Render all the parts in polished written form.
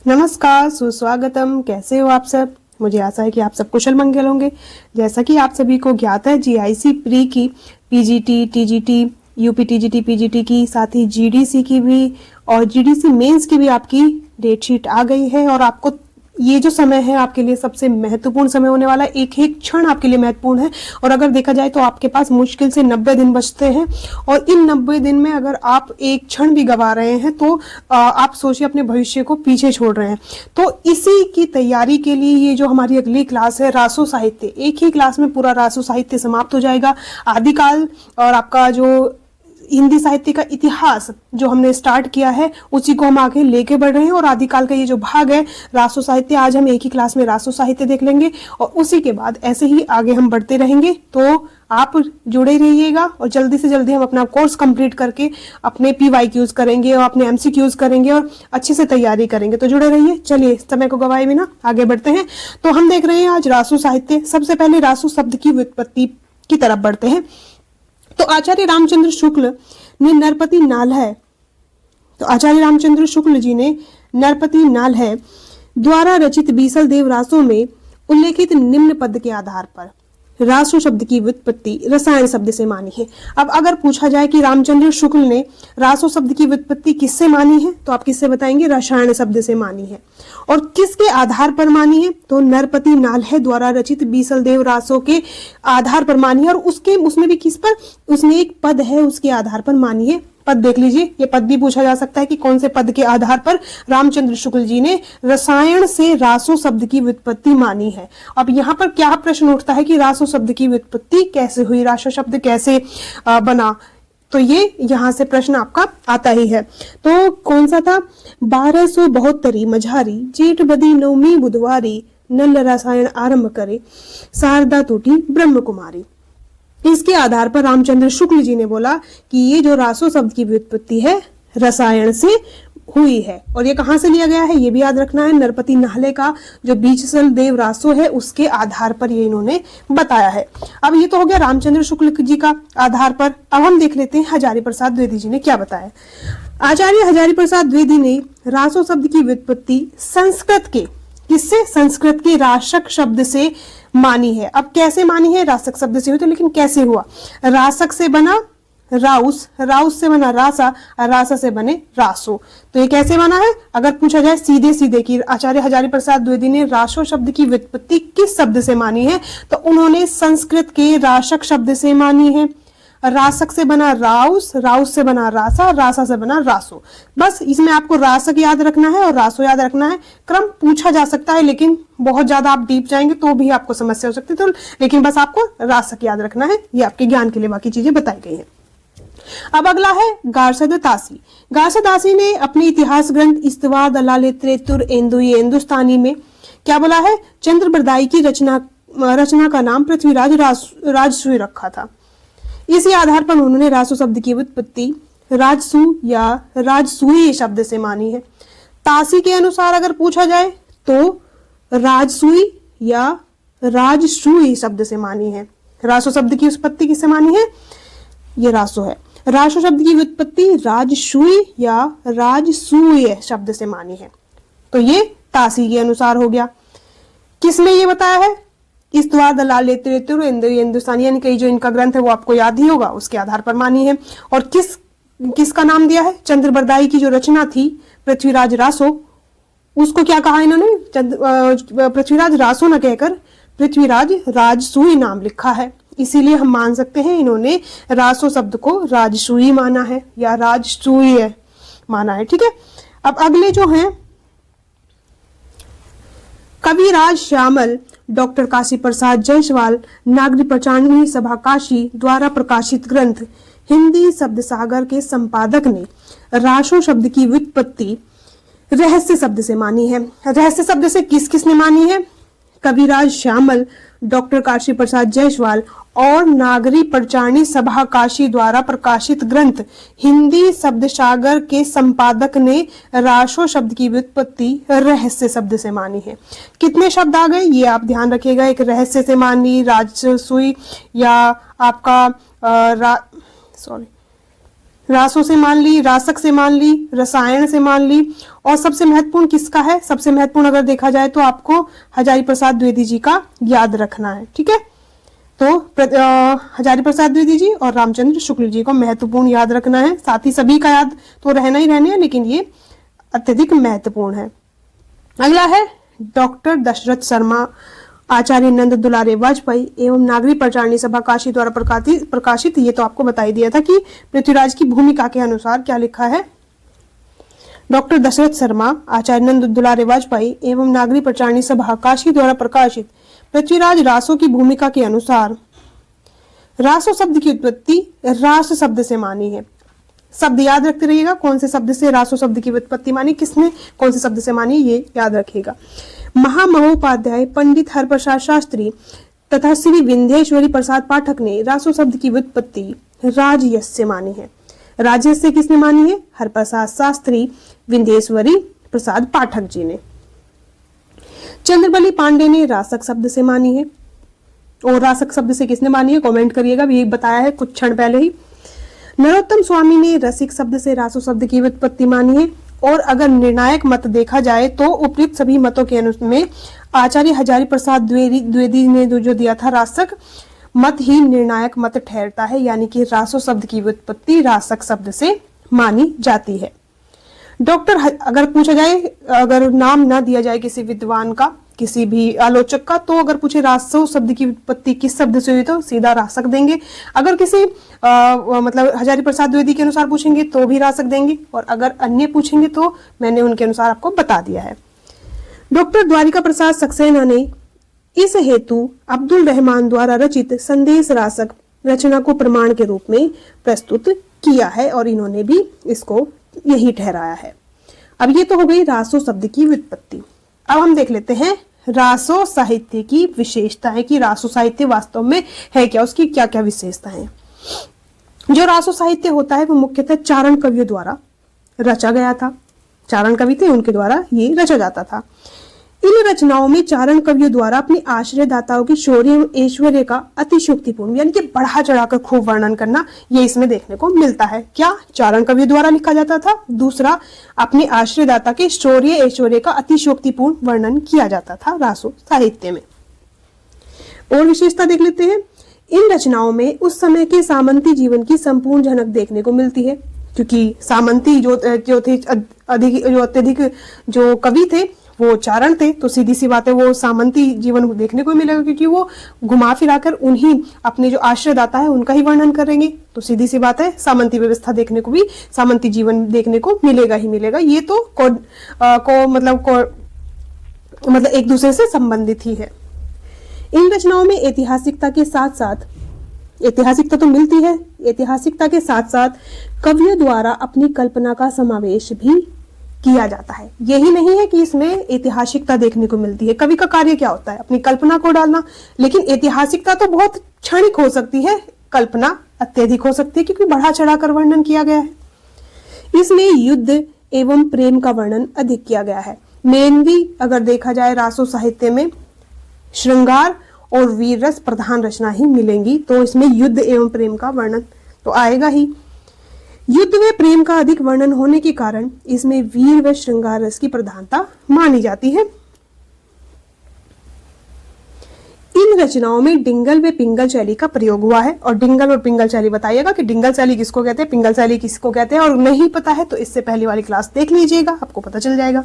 नमस्कार, सुस्वागतम। कैसे हो आप सब? मुझे आशा है कि आप सब कुशल मंगल होंगे। जैसा कि आप सभी को ज्ञात है, जीआईसी प्री की PGT, TGT, UP TGT, PGT की, साथ ही जीडीसी की भी और जीडीसी मेंस की भी आपकी डेट शीट आ गई है। और आपको ये जो समय है आपके लिए सबसे महत्वपूर्ण समय होने वाला है। एक एक क्षण आपके लिए महत्वपूर्ण है। और अगर देखा जाए तो आपके पास मुश्किल से 90 दिन बचते हैं। और इन 90 दिन में अगर आप एक क्षण भी गवा रहे हैं तो आप सोचिए अपने भविष्य को पीछे छोड़ रहे हैं। तो इसी की तैयारी के लिए ये जो हमारी अगली क्लास है रासो साहित्य, एक ही क्लास में पूरा रासो साहित्य समाप्त हो जाएगा। आदिकाल और आपका जो हिंदी साहित्य का इतिहास जो हमने स्टार्ट किया है उसी को हम आगे लेके बढ़ रहे हैं। और आदिकाल का ये जो भाग है रासो साहित्य, आज हम एक ही क्लास में रासो साहित्य देख लेंगे और उसी के बाद ऐसे ही आगे हम बढ़ते रहेंगे। तो आप जुड़े रहिएगा और जल्दी से जल्दी हम अपना कोर्स कंप्लीट करके अपने PYQs करेंगे और अपने MCQs करेंगे और अच्छे से तैयारी करेंगे। तो जुड़े रहिए। चलिए समय को गवाए बिना आगे बढ़ते हैं। तो हम देख रहे हैं आज रासो साहित्य। सबसे पहले रासो शब्द की व्युत्पत्ति की तरफ बढ़ते हैं। तो आचार्य रामचंद्र शुक्ल ने नरपति नालह, तो आचार्य रामचंद्र शुक्ल जी ने नरपति नालह द्वारा रचित बीसल देव रासों में उल्लेखित निम्न पद के आधार पर रासो शब्द की व्युत्पत्ति रसायन शब्द से मानी है। अब अगर पूछा जाए कि रामचंद्र शुक्ल ने रासो शब्द की व्युत्पत्ति किससे मानी है, तो आप किससे बताएंगे? रसायन शब्द से मानी है। और किसके आधार पर मानी है? तो नरपति नालह द्वारा रचित बीसल देव रासों के आधार पर मानी है। और उसमें भी किस पर? उसमें एक पद है, उसके आधार पर मानी है। पद देख लीजिए, ये पद भी पूछा जा सकता है कि कौन से पद के आधार पर रामचंद्र शुक्ल जी ने रसायन से रासो शब्द की व्युत्पत्ति मानी है। अब यहाँ पर क्या प्रश्न उठता है कि रासो शब्द की व्युत्पत्ति कैसे हुई, रासो शब्द कैसे बना? तो ये यहाँ से प्रश्न आपका आता ही है। तो कौन सा था? 1272 मझारी जेठ बदी नवमी बुधवारी नल रसायन आरंभ करे शारदा टूटी ब्रह्म कुमारी। इसके आधार पर रामचंद्र शुक्ल जी ने बोला कि ये जो रासो शब्द की व्युत्पत्ति है रसायन से हुई है। और ये कहां से लिया गया है ये भी याद रखना है। नरपति नालह का जो बीसल देव रासो है उसके आधार पर ये इन्होंने बताया है। अब ये तो हो गया रामचंद्र शुक्ल जी का आधार पर। अब हम देख लेते हैं हजारी प्रसाद द्विवेदी जी ने क्या बताया। आचार्य हजारी प्रसाद द्विवेदी ने रासो शब्द की व्युत्पत्ति संस्कृत के, किससे? संस्कृत के रासक शब्द से मानी है। अब कैसे मानी है? रासक शब्द से हुई, तो लेकिन कैसे हुआ? रासक से बना राउस, राउस से बना रासा, रासा से बने रासो। तो ये कैसे बना है? अगर पूछा जाए सीधे सीधे कि आचार्य हजारी प्रसाद द्विवेदी ने रासो शब्द की व्युत्पत्ति किस शब्द से मानी है, तो उन्होंने संस्कृत के रासक शब्द से मानी है। रासक से बना राउस, राउस से बना रासा, रासा से बना रासो। बस इसमें आपको रासक याद रखना है और रासो याद रखना है। क्रम पूछा जा सकता है लेकिन बहुत ज्यादा आप डीप जाएंगे तो भी आपको समस्या हो सकती है। तो लेकिन बस आपको रासक याद रखना है। ये आपके ज्ञान के लिए बाकी चीजें बताई गई हैं। अब अगला है गार्सद तासी। गार्सद तासी ने अपने इतिहास ग्रंथ इस्तवा दलाले त्रेतुर एंदुई हिंदुस्तानी में क्या बोला है? चंद्रबरदाई की रचना का नाम पृथ्वीराज राजसूय रखा था। इसी आधार पर उन्होंने रासो शब्द की व्युत्पत्ति राजसू या राजसूय शब्द से मानी है। तासी के अनुसार अगर पूछा जाए तो राजसूय या राजसूय शब्द से मानी है। रासो शब्द की उत्पत्ति किससे मानी है? ये रासो है। रासो शब्द की व्युत्पत्ति राजसूय या राजसूय शब्द से मानी है। तो ये तासी के अनुसार हो गया। किसने ये बताया है? इस द्वार दलाल हिंदुस्तानी, यानी कि जो इनका ग्रंथ है वो आपको याद ही होगा, उसके आधार पर मानी है। और किसका नाम दिया है? चंद्रबरदाई की जो रचना थी पृथ्वीराज रासो, उसको क्या कहा इन्होंने? पृथ्वीराज रासो न कहकर पृथ्वीराज राजसूय नाम लिखा है। इसीलिए हम मान सकते हैं इन्होंने रासो शब्द को राजसूय माना है या राजसूय माना है। ठीक है। अब अगले जो हैं कविराज श्यामल, डॉक्टर काशी प्रसाद जायसवाल, नागरी प्रचारणी सभा काशी द्वारा प्रकाशित ग्रंथ हिंदी शब्द सागर के संपादक ने रासो शब्द की व्युत्पत्ति रहस्य शब्द से मानी है। रहस्य शब्द से किसने मानी है? कविराज श्यामल, डॉक्टर काशी प्रसाद जायसवाल और नागरी प्रचारणी सभा काशी द्वारा प्रकाशित ग्रंथ हिंदी शब्द सागर के संपादक ने रासो शब्द की व्युत्पत्ति रहस्य शब्द से मानी है। कितने शब्द आ गए ये आप ध्यान रखिएगा। एक रहस्य से मानी, राजसूय या आपका रासों से मान ली, रासक से मान ली, रसायन से मान ली, और सबसे महत्वपूर्ण किसका है? सबसे महत्वपूर्ण अगर देखा जाए तो आपको हजारी प्रसाद द्विवेदी जी का याद रखना है। ठीक है, तो हजारी प्रसाद द्विवेदी जी और रामचंद्र शुक्ल जी को महत्वपूर्ण याद रखना है। साथ ही सभी का याद तो रहना ही रहने है, लेकिन ये अत्यधिक महत्वपूर्ण है। अगला है डॉक्टर दशरथ शर्मा, आचार्य नंद दुलारे वाजपेयी एवं नागरिक प्रचारणी सभा काशी द्वारा प्रकाशित। ये तो आपको बता ही दिया था कि पृथ्वीराज की भूमिका के अनुसार क्या लिखा है। डॉक्टर दशरथ शर्मा, आचार्य नंद दुलारे वाजपेयी एवं नागरिक प्रचारणी सभा काशी द्वारा प्रकाशित पृथ्वीराज रासो की भूमिका के अनुसार रासो शब्द की उत्पत्ति रास शब्द से मानी है। शब्द याद रखते रहिएगा, कौन से शब्द से रासो शब्द की उत्पत्ति मानी, किसने कौन से शब्द से मानी, ये याद रखिएगा। महामहोपाध्याय पंडित हरप्रसाद शास्त्री तथा श्री विंध्येश्वरी प्रसाद पाठक ने रासो शब्द की व्युत्पत्ति राजयश से मानी है। राजयश से किसने मानी है? हरप्रसाद शास्त्री, विंध्येश्वरी प्रसाद पाठक जी ने। चंद्रबली पांडे ने रासक शब्द से मानी है, और रासक शब्द से किसने मानी है कमेंट करिएगा, ये बताया है कुछ क्षण पहले ही। नरोत्तम स्वामी ने रसिक शब्द से रासो शब्द की व्युत्पत्ति मानी है। और अगर निर्णायक मत देखा जाए तो उपयुक्त सभी मतों के अनुसार में आचार्य हजारी प्रसाद द्विवेदी ने जो दिया था रासक मत ही निर्णायक मत ठहरता है, यानी कि रासो शब्द की व्युत्पत्ति रासक शब्द से मानी जाती है। डॉक्टर अगर पूछा जाए, अगर नाम ना दिया जाए किसी विद्वान का, किसी भी आलोचक का, तो अगर पूछे रासो शब्द की उत्पत्ति किस शब्द से हुई तो सीधा रासक देंगे। अगर किसी मतलब हजारी प्रसाद द्विवेदी के अनुसार पूछेंगे तो भी रासक देंगे, और अगर अन्य पूछेंगे तो मैंने उनके अनुसार आपको बता दिया है। डॉक्टर द्वारिका प्रसाद सक्सेना ने इस हेतु अब्दुल रहमान द्वारा रचित संदेश रासक रचना को प्रमाण के रूप में प्रस्तुत किया है, और इन्होंने भी इसको यही ठहराया है। अब ये तो हो गई रासो शब्द की व्युत्पत्ति। अब हम देख लेते हैं रासो साहित्य की विशेषताएं कि रासो साहित्य वास्तव में है क्या, उसकी क्या क्या विशेषताएं हैं। जो रासो साहित्य होता है वो मुख्यतः चारण कवियों द्वारा रचा गया था। चारण कवि थे, उनके द्वारा ये रचा जाता था। इन रचनाओं में चारण कवियों द्वारा अपने आश्रयदाताओं की शौर्य एवं ऐश्वर्य का अतिशयोक्तिपूर्ण यानी कि बढ़ा चढ़ाकर खूब वर्णन करना ये इसमें देखने को मिलता है। क्या चारण कवियों द्वारा लिखा जाता था। दूसरा, अपने आश्रयदाता के शौर्य ऐश्वर्य का अतिशयोक्तिपूर्ण वर्णन किया जाता था रासो साहित्य में। और विशेषता देख लेते हैं। इन रचनाओं में उस समय के सामंती जीवन की संपूर्ण झलक देखने को मिलती है, क्योंकि सामंती जो थे अत्यधिक जो कवि थे वो चारण थे, तो सीधी सी बात है वो सामंती जीवन देखने को मिलेगा, क्योंकि वो घुमा फिराकर उन्हीं अपने जो आश्रयदाता है उनका ही वर्णन करेंगे। तो सीधी सी बात है सामंती व्यवस्था देखने को भी, सामंती जीवन देखने को मिलेगा ही मिलेगा। ये तो मतलब एक दूसरे से संबंधित ही है। इन रचनाओं में ऐतिहासिकता के साथ साथ, ऐतिहासिकता तो मिलती है, ऐतिहासिकता के साथ साथ कवियों द्वारा अपनी कल्पना का समावेश भी किया जाता है। यही नहीं है कि इसमें ऐतिहासिकता देखने को मिलती है। कवि का कार्य क्या होता है? अपनी कल्पना को डालना, लेकिन ऐतिहासिकता तो बहुत क्षणिक हो सकती है, कल्पना अत्यधिक हो सकती है, क्योंकि बढ़ा चढ़ाकर वर्णन किया गया है। इसमें युद्ध एवं प्रेम का वर्णन अधिक किया गया है। मेनली अगर देखा जाए रासो साहित्य में श्रृंगार और वीर रस प्रधान रचना ही मिलेंगी, तो इसमें युद्ध एवं प्रेम का वर्णन तो आएगा ही। युद्ध व प्रेम का अधिक वर्णन होने के कारण इसमें वीर व श्रृंगार रस की प्रधानता मानी जाती है। इन रचनाओं में डिंगल व पिंगल शैली का प्रयोग हुआ है, और डिंगल और पिंगल शैली बताइएगा कि डिंगल शैली किसको कहते हैं, पिंगल शैली किसको कहते हैं, और नहीं पता है तो इससे पहले वाली क्लास देख लीजिएगा, आपको पता चल जाएगा।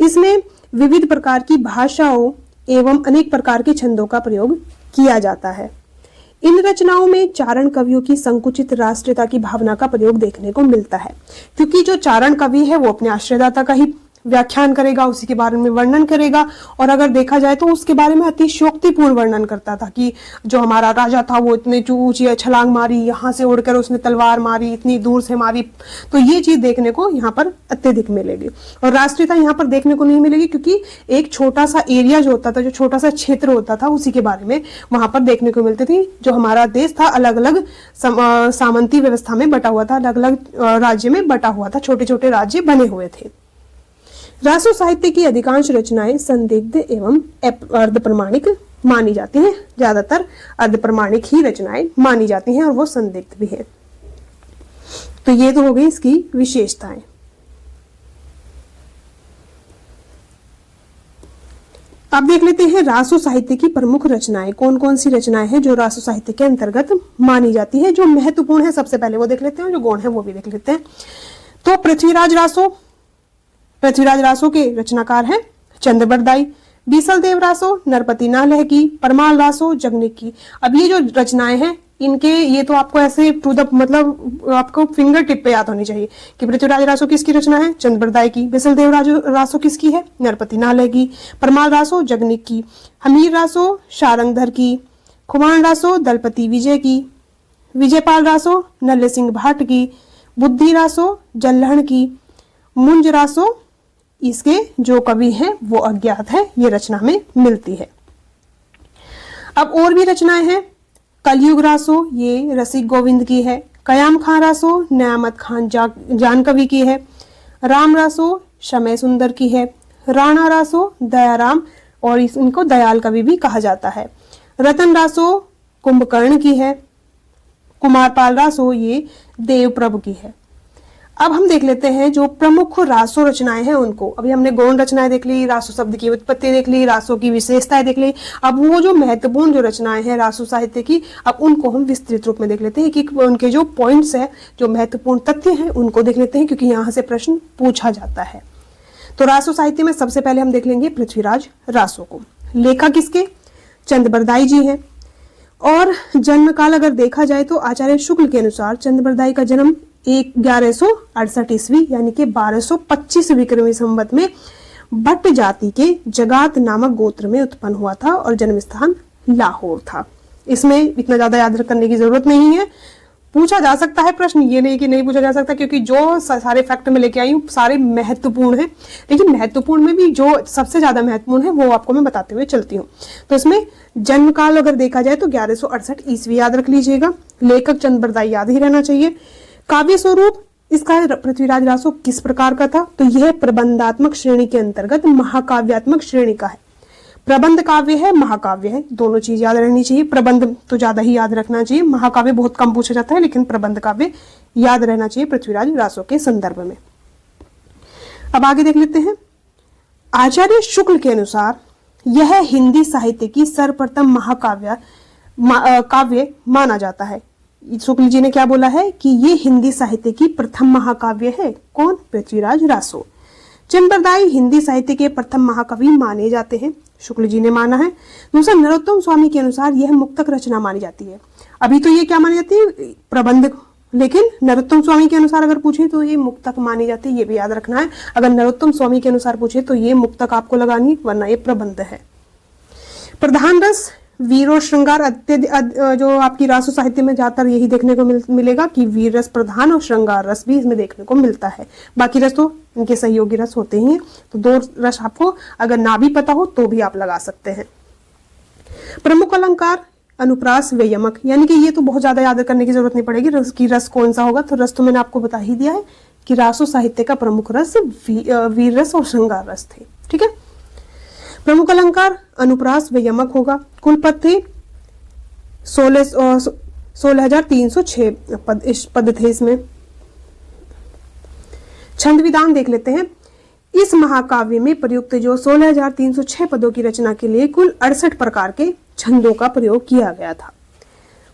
इसमें विविध प्रकार की भाषाओं एवं अनेक प्रकार के छंदों का प्रयोग किया जाता है। इन रचनाओं में चारण कवियों की संकुचित राष्ट्रीयता की भावना का प्रयोग देखने को मिलता है, क्योंकि जो चारण कवि है वो अपने आश्रयदाता का ही व्याख्यान करेगा, उसी के बारे में वर्णन करेगा, और अगर देखा जाए तो उसके बारे में अतिशयोक्तिपूर्ण वर्णन करता था कि जो हमारा राजा था वो इतने ऊंची छलांग मारी, यहाँ से उड़कर उसने तलवार मारी, इतनी दूर से मारी। तो ये चीज देखने को यहाँ पर अत्यधिक मिलेगी, और राष्ट्रीयता यहाँ पर देखने को नहीं मिलेगी, क्योंकि एक छोटा सा एरिया जो होता था, जो छोटा सा क्षेत्र होता था, उसी के बारे में वहां पर देखने को मिलती थी। जो हमारा देश था अलग अलग सामंती व्यवस्था में बटा हुआ था, अलग अलग राज्य में बटा हुआ था, छोटे छोटे राज्य बने हुए थे। रासो साहित्य की अधिकांश रचनाएं संदिग्ध एवं अर्ध प्रमाणिक मानी जाती हैं। ज्यादातर अर्ध प्रमाणिक ही रचनाएं मानी जाती हैं, और वो संदिग्ध भी है। तो ये तो हो गई इसकी विशेषताएं। अब देख लेते हैं रासो साहित्य की प्रमुख रचनाएं। कौन कौन सी रचनाएं हैं जो रासो साहित्य के अंतर्गत मानी जाती है, जो महत्वपूर्ण है सबसे पहले वो देख लेते हैं, जो गौण है वो भी देख लेते हैं। तो पृथ्वीराज रासो के रचनाकार हैं चंद्रबरदाई, बीसल देव रासो, नरपति नालह की, परमाल रासो, जगनिक की। अब ये जो रचनाएं हैं इनके ये तो आपको ऐसे टू द मतलब आपको फिंगर टिप पे याद होनी चाहिए कि पृथ्वीराज रासो किसकी रचना है, चंद्रबरदाई की, बिसल देव रासो किसकी है, नरपति नालह की, परमाल रासो जगनिक की, हमीर रासो शारंगधर की, खुमान रासो दलपति विजय की, विजयपाल रासो नल्ले सिंह भाट की, बुद्धि रासो जल्लहण की, मुंज रासो इसके जो कवि हैं वो अज्ञात है, ये रचना में मिलती है। अब और भी रचनाएं हैं। कलयुग रासो ये रसिक गोविंद की है, कयाम खां रासो न्यामत खान जान कवि की है, राम रासो शमय सुंदर की है, राणा रासो दयाराम और इनको दयाल कवि भी कहा जाता है, रतन रासो कुंभकर्ण की है, कुमारपाल रासो ये देवप्रभु की है। अब हम देख लेते हैं जो प्रमुख रासो रचनाएं हैं उनको। अभी हमने गौण रचनाएं देख ली, रासो शब्द की उत्पत्ति देख ली, रासो की विशेषताएं देख ली। अब वो जो महत्वपूर्ण जो रचनाएं हैं रासो साहित्य की, अब उनको हम विस्तृत रूप में देख लेते हैं कि उनके जो पॉइंट्स है, जो महत्वपूर्ण तथ्य हैं उनको देख लेते हैं, क्योंकि यहाँ से प्रश्न पूछा जाता है। तो रासो साहित्य में सबसे पहले हम देख लेंगे पृथ्वीराज रासो को। लेखक इसके चंद्रबरदाई जी हैं और जन्म काल अगर देखा जाए तो आचार्य शुक्ल के अनुसार चंद्रबरदाई का जन्म 1168 ईस्वी यानी कि 1225 विक्रमी संवत में भट्ट जाति के जगात नामक गोत्र में उत्पन्न हुआ था और जन्म स्थान लाहौर था। इसमें इतना ज्यादा याद करने की जरूरत नहीं है, पूछा जा सकता है प्रश्न, ये नहीं कि नहीं पूछा जा सकता, क्योंकि जो सारे फैक्ट में लेके आई हूँ सारे महत्वपूर्ण हैं। लेकिन महत्वपूर्ण में भी जो सबसे ज्यादा महत्वपूर्ण है वो आपको मैं बताते हुए चलती हूँ। तो इसमें जन्म काल अगर देखा जाए तो 1168 ईस्वी याद रख लीजिएगा। लेखक चंद्रबरदाई याद ही रहना चाहिए। काव्य स्वरूप इसका पृथ्वीराज रासो किस प्रकार का था, तो यह प्रबंधात्मक श्रेणी के अंतर्गत महाकाव्यात्मक श्रेणी का है। प्रबंध काव्य है, महाकाव्य है, दोनों चीज याद रहनी चाहिए। प्रबंध तो ज्यादा ही याद रखना चाहिए, महाकाव्य बहुत कम पूछा जाता है, लेकिन प्रबंध काव्य याद रहना चाहिए पृथ्वीराज रासो के संदर्भ में। अब आगे देख लेते हैं। आचार्य शुक्ल के अनुसार यह हिंदी साहित्य की सर्वप्रथम काव्य माना जाता है। शुक्ल जी ने क्या बोला है कि ये हिंदी साहित्य की प्रथम महाकाव्य है। कौन? पृथ्वीराज रासो। चंद्रबरदाई हिंदी साहित्य के प्रथम महाकवि माने जाते हैं, शुक्ल जी ने माना है। दूसरा, नरोत्तम स्वामी के अनुसार यह मुक्तक रचना मानी जाती है। अभी तो ये क्या मानी जाती है? प्रबंध, लेकिन नरोत्तम स्वामी के अनुसार अगर पूछे तो ये मुक्तक मानी जाती है, ये भी याद रखना है। अगर नरोत्तम स्वामी के अनुसार पूछे तो ये मुक्तक आपको लगानी, वरना ये प्रबंध है। प्रधान रस वीर और श्रृंगार जो आपकी रासो साहित्य में ज्यादातर यही देखने को मिलेगा कि वीर रस प्रधान और श्रृंगार रस भी इसमें देखने को मिलता है। बाकी रस तो इनके सहयोगी रस होते ही हैं। तो दो रस आपको अगर ना भी पता हो तो भी आप लगा सकते हैं। प्रमुख अलंकार अनुप्रास व यमक, यानी कि ये तो बहुत ज्यादा याद करने की जरूरत नहीं पड़ेगी रस की रस कौन सा होगा। तो रस तो मैंने आपको बता ही दिया है कि रासो साहित्य का प्रमुख रस वीर रस और श्रृंगार रस थे। ठीक है। प्रमुख अलंकार अनुप्रास व यमक होगा। कुल पद थे 16,306 पद थे इसमें। छंद विधान देख लेते हैं। इस महाकाव्य में प्रयुक्त जो 16,306 पदों की रचना के लिए कुल 68 प्रकार के छंदों का प्रयोग किया गया था।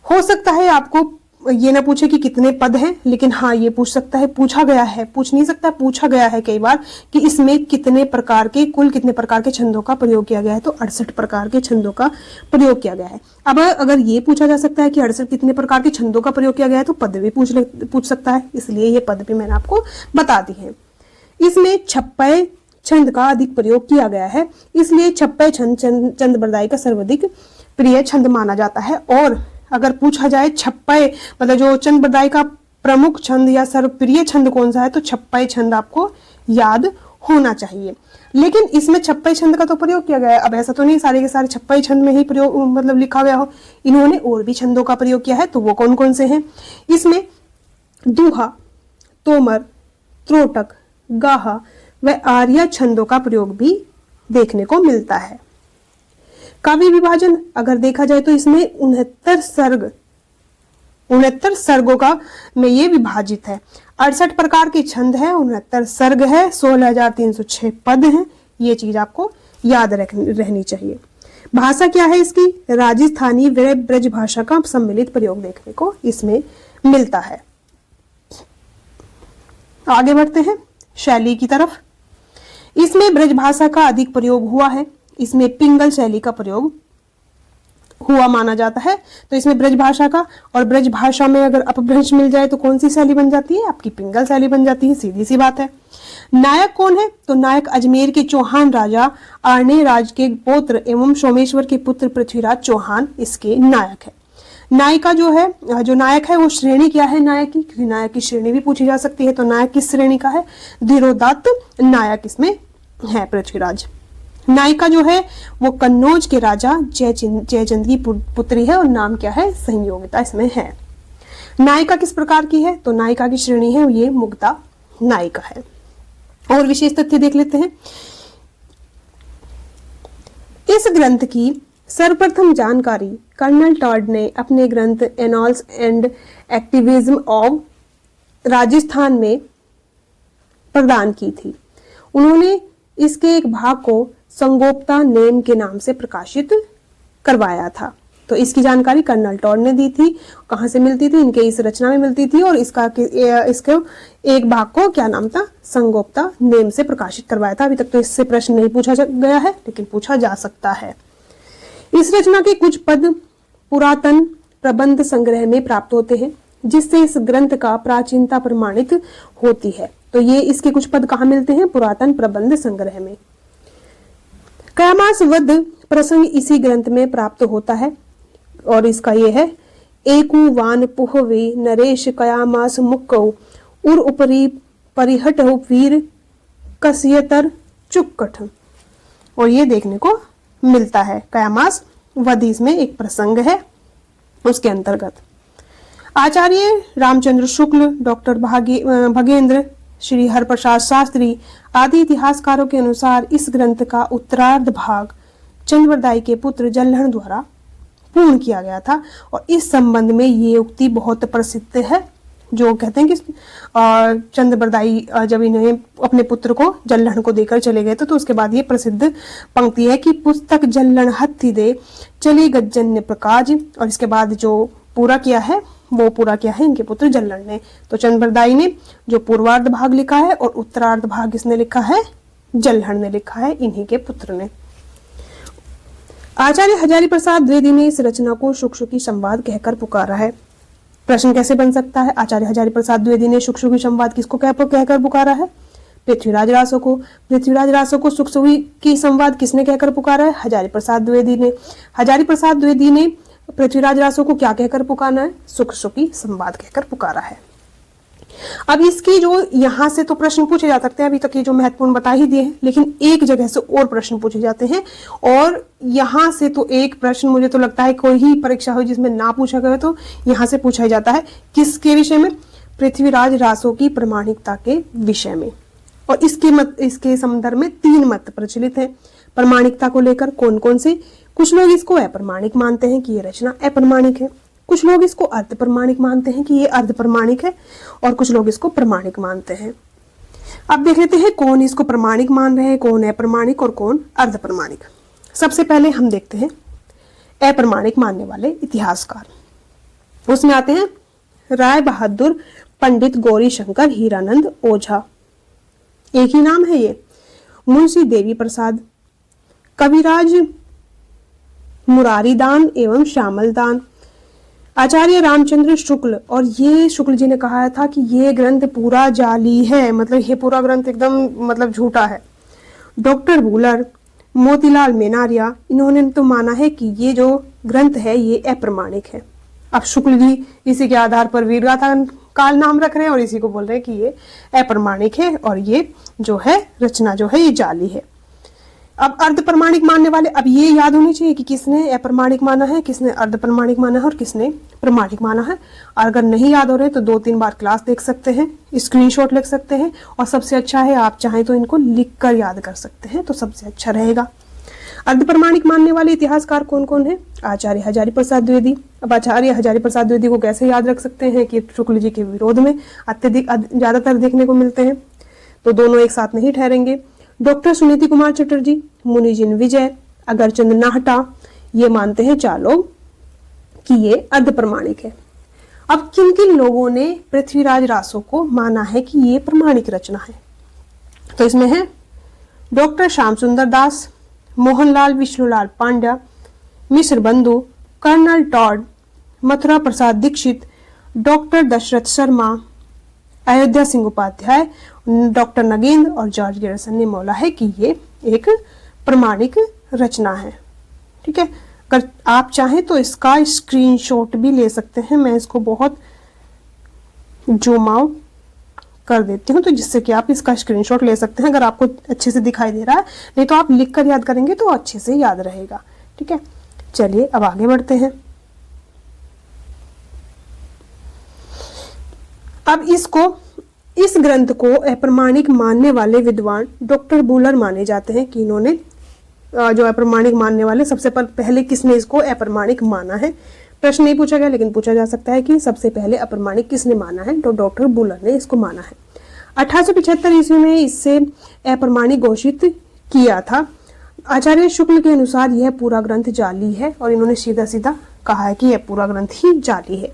हो सकता है आपको ये ना पूछे कि कितने पद हैं, लेकिन हाँ ये पूछ सकता है, पूछा गया है, पूछ नहीं सकता, पूछा गया है कई बार कि इसमें कितने प्रकार के कुल कितने प्रकार के छंदों का प्रयोग किया गया है। तो 68 प्रकार के छंदों का प्रयोग किया गया है। अब अगर ये पूछा जा सकता है कि 68 कितने प्रकार के छंदों का प्रयोग किया गया है तो पद भी पूछ सकता है, इसलिए ये पद भी मैंने आपको बता दी है। इसमें छप्पय छंद का अधिक प्रयोग किया गया है, इसलिए छप्पय छंद चंद्रबरदाई का सर्वाधिक प्रिय छंद माना जाता है। और अगर पूछा जाए छप्पय मतलब जो चंद्रबरदाई का प्रमुख छंद या सर्वप्रिय छंद कौन सा है, तो छप्पय छंद आपको याद होना चाहिए। लेकिन इसमें छप्पय छंद का तो प्रयोग किया गया है। अब ऐसा तो नहीं सारे के सारे छप्पय छंद में ही प्रयोग मतलब लिखा गया हो, इन्होंने और भी छंदों का प्रयोग किया है। तो वो कौन कौन से हैं? इसमें दूहा, तोमर, त्रोटक, गाहा व आर्या छंदों का प्रयोग भी देखने को मिलता है। काव्य विभाजन अगर देखा जाए तो इसमें 69 सर्ग 69 सर्गों का में ये विभाजित है। 68 प्रकार के छंद है, 69 सर्ग है, 16,306 पद हैं। ये चीज आपको याद रहनी चाहिए। भाषा क्या है इसकी? राजस्थानी व ब्रज भाषा का सम्मिलित प्रयोग देखने को इसमें मिलता है। आगे बढ़ते हैं शैली की तरफ। इसमें ब्रज भाषा का अधिक प्रयोग हुआ है। इसमें पिंगल शैली का प्रयोग हुआ माना जाता है। तो इसमें ब्रज भाषा का, और ब्रज भाषा में अगर अपभ्रंश मिल जाए तो कौन सी शैली बन जाती है? आपकी पिंगल शैली बन जाती है, सीधी सी बात है। नायक कौन है? तो नायक अजमेर के चौहान राजा आर्णे राज के पौत्र एवं सोमेश्वर के पुत्र पृथ्वीराज चौहान इसके नायक है। नायिका जो है, जो नायक है वो श्रेणी क्या है नायक की? नायक की श्रेणी भी पूछी जा सकती है। तो नायक किस श्रेणी का है? धीरोदात्त नायक इसमें है पृथ्वीराज। नायिका जो है वो कन्नौज के राजा जयचंद की पुत्री है और नाम क्या है? संयोगिता इसमें है। नायिका किस प्रकार की है? तो नायिका की श्रेणी है ये मुग्धा नायिका है। और विशेष तथ्य देख लेते हैं। इस ग्रंथ की सर्वप्रथम जानकारी कर्नल टॉड ने अपने ग्रंथ एनॉल्स एंड एक्टिविज्म ऑफ राजस्थान में प्रदान की थी। उन्होंने इसके एक भाग को संगोप्ता नेम के नाम से प्रकाशित करवाया था। तो इसकी जानकारी कर्नल टॉड ने दी थी। कहां से मिलती थी? इनके इस रचना में मिलती थी। और इसके एक भाग को क्या नाम था? संगोप्ता नेम से प्रकाशित करवाया था। अभी तक तो इससे प्रश्न नहीं पूछा गया है, लेकिन पूछा जा सकता है। इस रचना के कुछ पद पुरातन प्रबंध संग्रह में प्राप्त होते हैं, जिससे इस ग्रंथ का प्राचीनता प्रमाणित होती है। तो ये इसके कुछ पद कहाँ मिलते हैं? पुरातन प्रबंध संग्रह में। कयामास वध प्रसंग इसी ग्रंथ में प्राप्त होता है और इसका ये है एकु वान पुहवे नरेश कयामास मुक्कौ उर उपरी परिहट वीर कसियतर चुक्कठ। और ये देखने को मिलता है। कयामास वध इसमें एक प्रसंग है, उसके अंतर्गत आचार्य रामचंद्र शुक्ल, डॉक्टर भगेंद्र, श्री हरप्रसाद शास्त्री आदि इतिहासकारों के अनुसार इस ग्रंथ का उत्तरार्ध भाग चंद्रबरदाई के पुत्र जल्हण द्वारा पूर्ण किया गया था। और इस संबंध में ये उक्ति बहुत प्रसिद्ध है, जो कहते हैं कि चंद्रबरदाई जब इन्हें अपने पुत्र को जल्हण को देकर चले गए थे, तो उसके बाद ये प्रसिद्ध पंक्ति है कि पुस्तक जल्हण हत्थी दे चले गज्जन्य प्रकाश। और इसके बाद जो पूरा किया है वो पूरा किया है इनके पुत्र जल्हण ने। तो चंद्रबरदाई ने जो पूर्वार्ध भाग लिखा है और उत्तरार्ध भाग इसने लिखा है? जल्हण ने लिखा है, इन्हीं के पुत्र ने। आचार्य हजारी प्रसाद द्विवेदी ने इस रचना को शुक-शुकी संवाद कहकर पुकारा है। प्रश्न कैसे बन सकता है? आचार्य हजारी प्रसाद द्विवेदी ने शुक-शुकी संवाद किसको कहकर पुकारा है? पृथ्वीराज रासो को। पृथ्वीराज रासो को शुक-शुकी संवाद किसने कहकर पुकारा है? हजारी प्रसाद द्विवेदी ने। हजारी प्रसाद द्विवेदी ने पृथ्वीराज रासो को क्या कहकर पुकारा है? शुक-शुकी संवाद कहकर पुकारा है। अब इसकी जो यहाँ से तो प्रश्न पूछे जा सकते हैं, अभी तक ये जो महत्वपूर्ण बता ही दिए हैं, लेकिन एक जगह से और प्रश्न पूछे जाते हैं। और यहाँ से तो एक प्रश्न मुझे तो लगता है कोई ही परीक्षा हो जिसमें ना पूछा गया तो यहाँ से पूछा जाता है। किसके विषय में? पृथ्वीराज रासो की प्रामाणिकता के विषय में। और इसके संदर्भ में 3 मत प्रचलित हैं प्रामाणिकता को लेकर। कौन कौन से? कुछ लोग इसको अप्रमाणिक मानते हैं कि ये रचना अप्रमाणिक है, कुछ लोग इसको अर्ध प्रमाणिक मानते हैं कि ये अर्ध प्रमाणिक है, और कुछ लोग इसको प्रमाणिक मानते हैं। अब देख लेते हैं कौन इसको प्रमाणिक मान रहे हैं, कौन अप्रमाणिक और कौन अर्ध प्रमाणिक। सबसे पहले हम देखते हैं अप्रमाणिक मानने वाले इतिहासकार। उसमें आते हैं राय बहादुर, पंडित गौरी शंकर, हीरानंद ओझा, एक ही नाम है ये, मुंशी देवी प्रसाद, कविराज मुरारीदान एवं श्यामलदान, आचार्य रामचंद्र शुक्ल। और ये शुक्ल जी ने कहा था कि ये ग्रंथ पूरा जाली है, मतलब ये पूरा ग्रंथ एकदम झूठा है। डॉक्टर बुलर, मोतीलाल मेनारिया, इन्होंने तो माना है कि ये जो ग्रंथ है ये अप्रमाणिक है। अब शुक्ल जी इसी के आधार पर वीरगाथा काल नाम रख रहे हैं और इसी को बोल रहे हैं कि ये अप्रमाणिक है और ये जो है रचना जो है ये जाली है। अब अर्ध प्रमाणिक मानने वाले, अब ये याद होनी चाहिए कि किसने अप्रमाणिक माना है, किसने अर्ध प्रमाणिक माना है और किसने प्रमाणिक माना है। अगर नहीं याद हो रहे तो 2-3 बार क्लास देख सकते हैं, स्क्रीनशॉट लिख सकते हैं, और सबसे अच्छा है आप चाहें तो इनको लिख कर याद कर सकते हैं तो सबसे अच्छा रहेगा। अर्धप्रमाणिक मानने वाले इतिहासकार कौन कौन है? आचार्य हजारी प्रसाद द्विवेदी। अब आचार्य हजारी प्रसाद द्विवेदी को कैसे याद रख सकते हैं कि शुक्ल जी के विरोध में अत्यधिक ज्यादातर देखने को मिलते हैं, तो दोनों एक साथ नहीं ठहरेंगे। डॉक्टर सुनीति कुमार चटर्जी, मुनिजिन विजय, अगरचंद नाहटा, ये मानते हैं 4 लोग कि ये अर्धप्रमाणिक है। अब किन किन लोगों ने पृथ्वीराज रासो को माना है कि ये प्रमाणिक रचना है? तो इसमें है डॉक्टर श्याम सुंदर दास, मोहनलाल विष्णुलाल पांड्या, मिश्र बंधु, colonel Tod, Mathura Prasad Dixit, doctor Dasharath Sharma, Ayodhya Singh Upadhyay, doctor Nagendra और जॉर्ज गैरिसन ने बोला है कि ये एक प्रमाणिक रचना है। ठीक है, अगर आप चाहें तो इसका स्क्रीनशॉट भी ले सकते हैं। मैं इसको बहुत जूम आउट कर देती हूँ तो जिससे कि आप इसका स्क्रीनशॉट ले सकते हैं अगर आपको अच्छे से दिखाई दे रहा है, नहीं तो आप लिख कर याद करेंगे तो अच्छे से याद रहेगा। ठीक है, चलिए अब आगे बढ़ते हैं। अब इस ग्रंथ को अप्रमाणिक मानने वाले विद्वान डॉक्टर बुलर माने जाते हैं कि इन्होंने जो अप्रमाणिक मानने वाले सबसे पहले किसने इसको अप्रमाणिक माना है। प्रश्न नहीं पूछा गया लेकिन पूछा जा सकता है कि सबसे पहले अप्रमाणिक किसने माना है, तो डॉक्टर बुलर ने इसको माना है। 1875 ईस्वी में इससे अप्रमाणिक घोषित किया था। आचार्य शुक्ल के अनुसार यह पूरा ग्रंथ जाली है और इन्होंने सीधा सीधा कहा है कि यह पूरा ग्रंथ ही जाली है।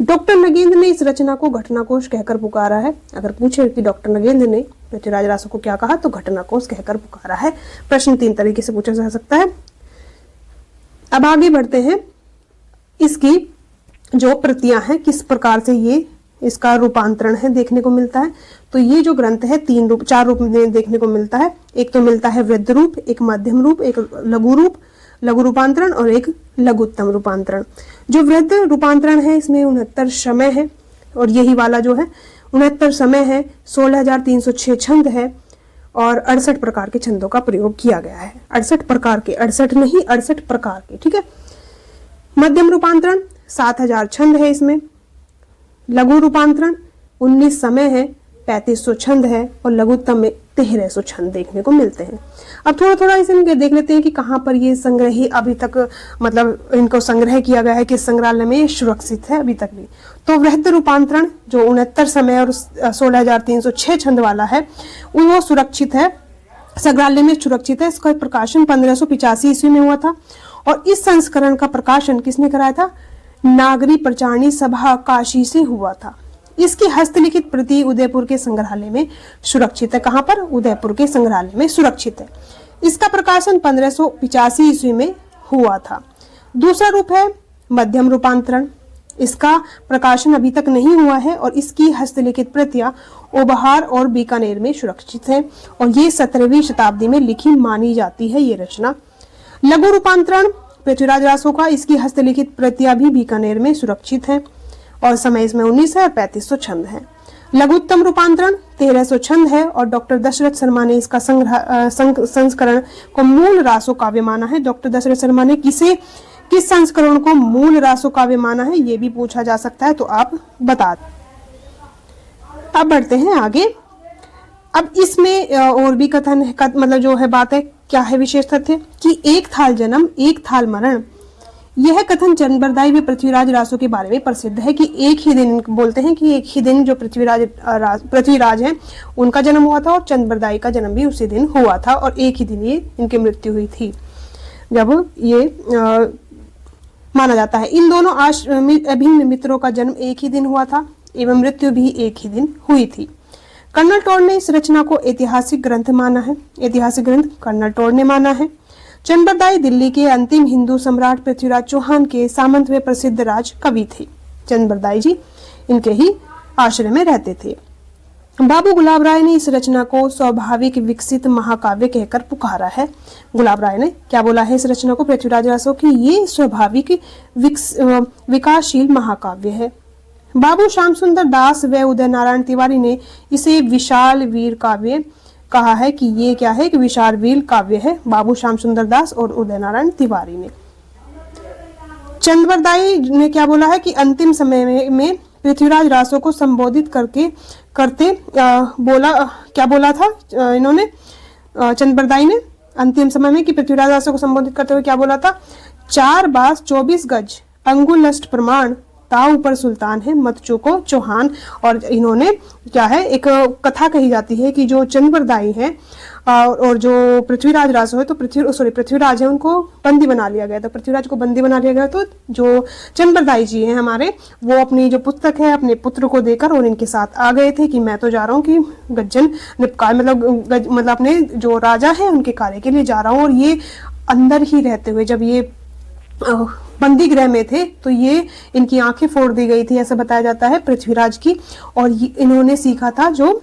डॉक्टर नगेंद्र ने इस रचना को घटनाकोश कहकर पुकारा है। अगर पूछे कि डॉक्टर नगेंद्र ने पृथ्वीराज रासो को क्या कहा, तो घटनाकोश कहकर पुकारा है। प्रश्न 3 तरीके से पूछा जा सकता है। अब आगे बढ़ते हैं। इसकी जो प्रतियां हैं किस प्रकार से ये इसका रूपांतरण है देखने को मिलता है। तो ये जो ग्रंथ है 4 रूप में देखने को मिलता है। एक तो मिलता है वृद्ध रूप, एक मध्यम रूप, एक लघु रूपांतरण और एक लघुत्तम रूपांतरण। जो वृद्ध रूपांतरण है इसमें 69 समय है और यही वाला जो है 69 समय है, 16,306 छंद है और 68 प्रकार के छंदों का प्रयोग किया गया है। 68 प्रकार के, 68 नहीं 68 प्रकार के। ठीक है, मध्यम रूपांतरण 7,000 छंद है इसमें। लघु रूपांतरण 19 समय है, 3500 छंद है और लघुत्तम में 1300 छंद देखने को मिलते हैं। अब थोड़ा थोड़ा इसे देख लेते हैं कि कहाँ पर ये संग्रह ही अभी तक मतलब इनको संग्रह किया गया है, किस संग्रहालय में ये सुरक्षित है अभी तक भी। तो वृहद रूपांतरण जो 69 समय और 16,306 छंद वाला है वो सुरक्षित है, संग्रहालय में सुरक्षित है। इसका प्रकाशन 1585 ईस्वी में हुआ था और इस संस्करण का प्रकाशन किसने कराया था? नागरी प्रचारणी सभा काशी से हुआ था। इसकी हस्तलिखित प्रति उदयपुर के संग्रहालय में सुरक्षित है। कहां पर? उदयपुर के संग्रहालय में सुरक्षित है। इसका प्रकाशन 1585 ईस्वी में हुआ था। दूसरा रूप है मध्यम रूपांतरण। इसका प्रकाशन अभी तक नहीं हुआ है और इसकी हस्तलिखित प्रतियां ओबहार और बीकानेर में सुरक्षित है और ये 17वीं शताब्दी में लिखी मानी जाती है ये रचना। लघु रूपांतरण पृथ्वीराज रासो का, इसकी हस्तलिखित प्रतियां भी बीकानेर में सुरक्षित है और समय इसमें 19 है और 3500 छंद है। लघुत्तम रूपांतरण 1300 छंद है और डॉक्टर दशरथ शर्मा ने इसका संस्करण को मूल रासो काव्य माना है। डॉक्टर दशरथ शर्मा ने किस संस्करण को मूल रासो काव्य माना है ये भी पूछा जा सकता है, तो आप बता दें। अब बढ़ते हैं आगे। अब इसमें और भी कथन है, मतलब जो है बात है, क्या है विशेष तथ्य कि एक थाल जन्म एक थाल मरण। यह कथन चंद्रबरदाई में पृथ्वीराज रासो के बारे में प्रसिद्ध है कि एक ही दिन, बोलते हैं कि एक ही दिन जो पृथ्वीराज हैं उनका जन्म हुआ था और चंद्रबरदाई का जन्म भी उसी दिन हुआ था और एक ही दिन ये इनकी मृत्यु हुई थी जब ये माना जाता है। इन दोनों अभिन्न मित्रों का जन्म एक ही दिन हुआ था एवं मृत्यु भी एक ही दिन हुई थी। कर्नल टॉड ने इस रचना को ऐतिहासिक ग्रंथ माना है। ऐतिहासिक ग्रंथ कर्नल टॉड ने माना है। चंद्रबरदाई दिल्ली के अंतिम हिंदू सम्राट पृथ्वीराज चौहान के सामंत में प्रसिद्ध राज कवि थे। चंद्रबरदाई जी इनके ही आश्रय में रहते थे। बाबू गुलाब राय ने इस रचना को स्वाभाविक विकसित महाकाव्य कहकर पुकारा है। गुलाब राय ने क्या बोला है इस रचना को, पृथ्वीराज रासो की ये स्वाभाविक विकासशील महाकाव्य है। बाबू श्याम सुंदर दास व उदय नारायण तिवारी ने इसे विशाल वीर काव्य कहा है कि ये क्या है कि विशाल वीर काव्य है। बाबू श्याम सुंदर दास और उदय नारायण तिवारी ने। चंद्रबरदाई ने क्या बोला है कि अंतिम समय में पृथ्वीराज रासो को संबोधित क्या बोला था इन्होंने, चंद्रबरदाई ने अंतिम समय में कि पृथ्वीराज रासो को संबोधित करते हुए क्या बोला था, 4 बास 24 गज अंगुलष्ट प्रमाण ताऊ पर सुल्तान है मत चूको चौहान। और इन्होंने क्या है, एक कथा कही जाती है कि जो चंद्रबरदाई है और जो पृथ्वीराज रासो है, तो पृथ्वीराज है उनको बंदी बना लिया गया। तो पृथ्वीराज को बंदी बना लिया गया, तो जो चंद्रबरदाई जी हैं हमारे, वो अपनी जो पुस्तक है अपने पुत्र को देकर और इनके साथ आ गए थे कि मैं तो जा रहा हूँ कि गज्जन निपकार मतलब अपने जो राजा है उनके कार्य के लिए जा रहा हूँ। और ये अंदर ही रहते हुए जब ये बंदी गृह में थे तो ये इनकी आंखें फोड़ दी गई थी, ऐसा बताया जाता है पृथ्वीराज की। और इन्होंने सीखा था जो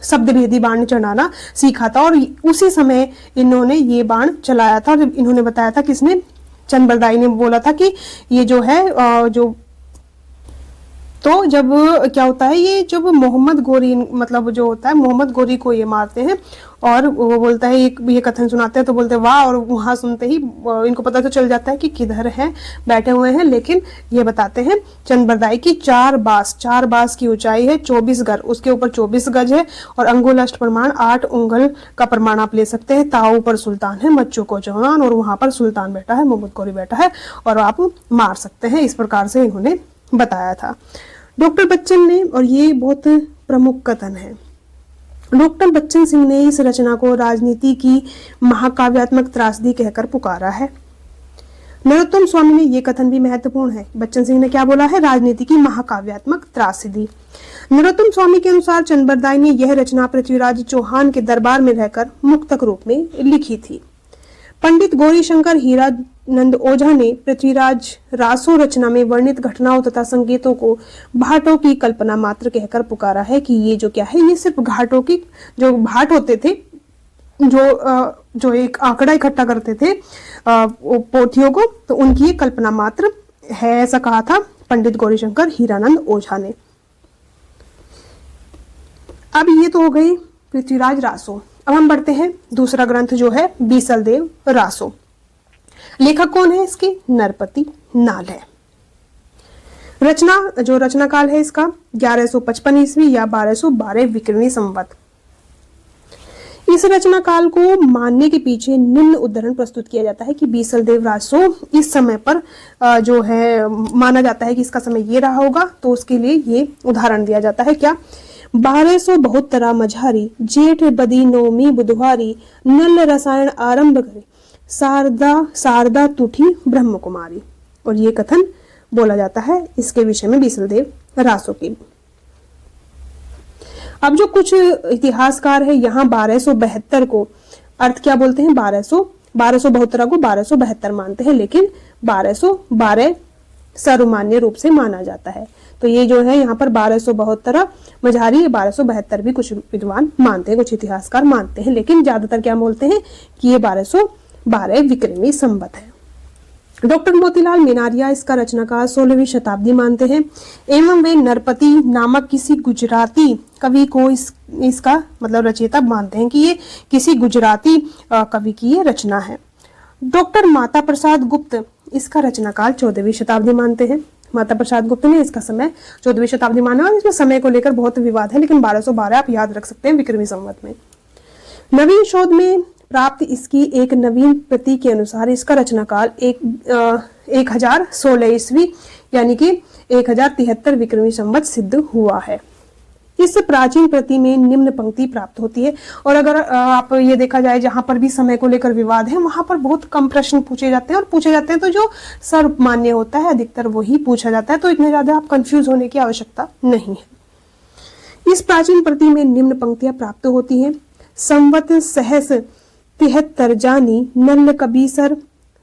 शब्द भेदी बाण चढ़ाना सीखा था, और उसी समय इन्होंने ये बाण चलाया था। जब इन्होंने बताया था, किसने, चंद्रबरदाई ने बोला था कि ये जो है जो, तो जब क्या होता है, ये जब मोहम्मद गोरी मतलब जो होता है मोहम्मद गोरी को ये मारते हैं और वो बोलता है, ये कथन सुनाते हैं तो बोलते हैं वाह, और वहां सुनते ही इनको पता तो चल जाता है कि किधर है बैठे हुए हैं। लेकिन ये बताते हैं चंद्रबरदाई की 4 बास की ऊंचाई है, 24 गज, उसके ऊपर 24 गज है, और अंगुलष्ट प्रमाण 8 उंगल का प्रमाण आप ले सकते हैं। ताऊ पर सुल्तान है मच्चू को चौहान, और वहां पर सुल्तान बैठा है, मोहम्मद गोरी बैठा है, और आप मार सकते हैं। इस प्रकार से इन्होंने बताया था डॉक्टर बच्चन ने। और ये बहुत प्रमुख कथन है। डॉक्टर बच्चन सिंह ने इस रचना को राजनीति की महाकाव्यात्मक त्रासदी कहकर पुकारा है। नरोत्तम स्वामी ने यह कथन भी महत्वपूर्ण है। बच्चन सिंह ने क्या बोला है, राजनीति की महाकाव्यात्मक त्रासदी। नरोत्तम स्वामी के अनुसार चंद्रबरदाई ने यह रचना पृथ्वीराज चौहान के दरबार में रहकर मुक्तक रूप में लिखी थी। पंडित गौरीशंकर हीरानंद ओझा ने पृथ्वीराज रासो रचना में वर्णित घटनाओं तथा संकेतों को भाटों की कल्पना मात्र कहकर पुकारा है कि ये जो क्या है, ये सिर्फ घाटों की, जो भाट होते थे जो एक आंकड़ा इकट्ठा करते थे पोथियों को, तो उनकी कल्पना मात्र है, ऐसा कहा था पंडित गौरीशंकर हीरानंद ओझा ने। अब ये तो हो गई पृथ्वीराज रासो। अब हम बढ़ते हैं दूसरा ग्रंथ जो है बीसलदेव रासो। लेखक कौन है इसकी, नरपति नाल है। रचना काल है इसका 1155 ईस्वी या 1212 विक्रमी संवत। इस रचना काल को मानने के पीछे निम्न उदाहरण प्रस्तुत किया जाता है कि बीसलदेव रासो इस समय पर जो है माना जाता है कि इसका समय ये रहा होगा, तो उसके लिए ये उदाहरण दिया जाता है। क्या, 1272 मझारी जेठ बदी नौमी बुधवारी नल रसायन आरंभ करे शारदा तुठी ब्रह्म कुमारी। और ये कथन बोला जाता है इसके विषय में बीसलदेव रासो की। अब जो कुछ इतिहासकार है यहाँ 1272 को अर्थ क्या बोलते हैं, 1272 को 1272 मानते हैं, लेकिन 1212 सर्वमान्य रूप से माना जाता है। तो ये जो है यहाँ पर 1272 मझारी 1272 भी कुछ विद्वान मानते हैं, कुछ इतिहासकार मानते हैं, लेकिन ज्यादातर क्या बोलते हैं कि ये 1212 विक्रमी संवत है। डॉक्टर मोतीलाल मीनारिया इसका रचनाकाल 16वीं शताब्दी मानते हैं, एवं वे नरपति नामक किसी गुजराती कवि को इसका मतलब रचयिता मानते हैं कि ये किसी गुजराती कवि की ये रचना है। डॉक्टर माता प्रसाद गुप्त इसका रचनाकाल 14वीं शताब्दी मानते हैं। माता प्रसाद गुप्त ने इसका समय 14वीं शताब्दी माना, और इसमें समय को लेकर बहुत विवाद है, लेकिन 1212 आप याद रख सकते हैं विक्रमी संवत में। नवीन शोध में प्राप्त इसकी एक नवीन प्रति के अनुसार इसका रचनाकाल 1016 ईस्वी यानी कि 1073 विक्रमी संवत सिद्ध हुआ है। इस प्राचीन प्रति में निम्न पंक्ति प्राप्त होती है। और अगर आप ये देखा जाए जहां पर भी समय को लेकर विवाद है वहां पर बहुत कम प्रश्न पूछे जाते हैं, और पूछे जाते हैं तो जो सर्वमान्य होता है अधिकतर वही पूछा जाता है, तो इतने ज्यादा आप कंफ्यूज होने की आवश्यकता नहीं है। इस प्राचीन प्रति में निम्न पंक्तियां प्राप्त होती हैं, संवत सहस 73 जानी नल कबीसर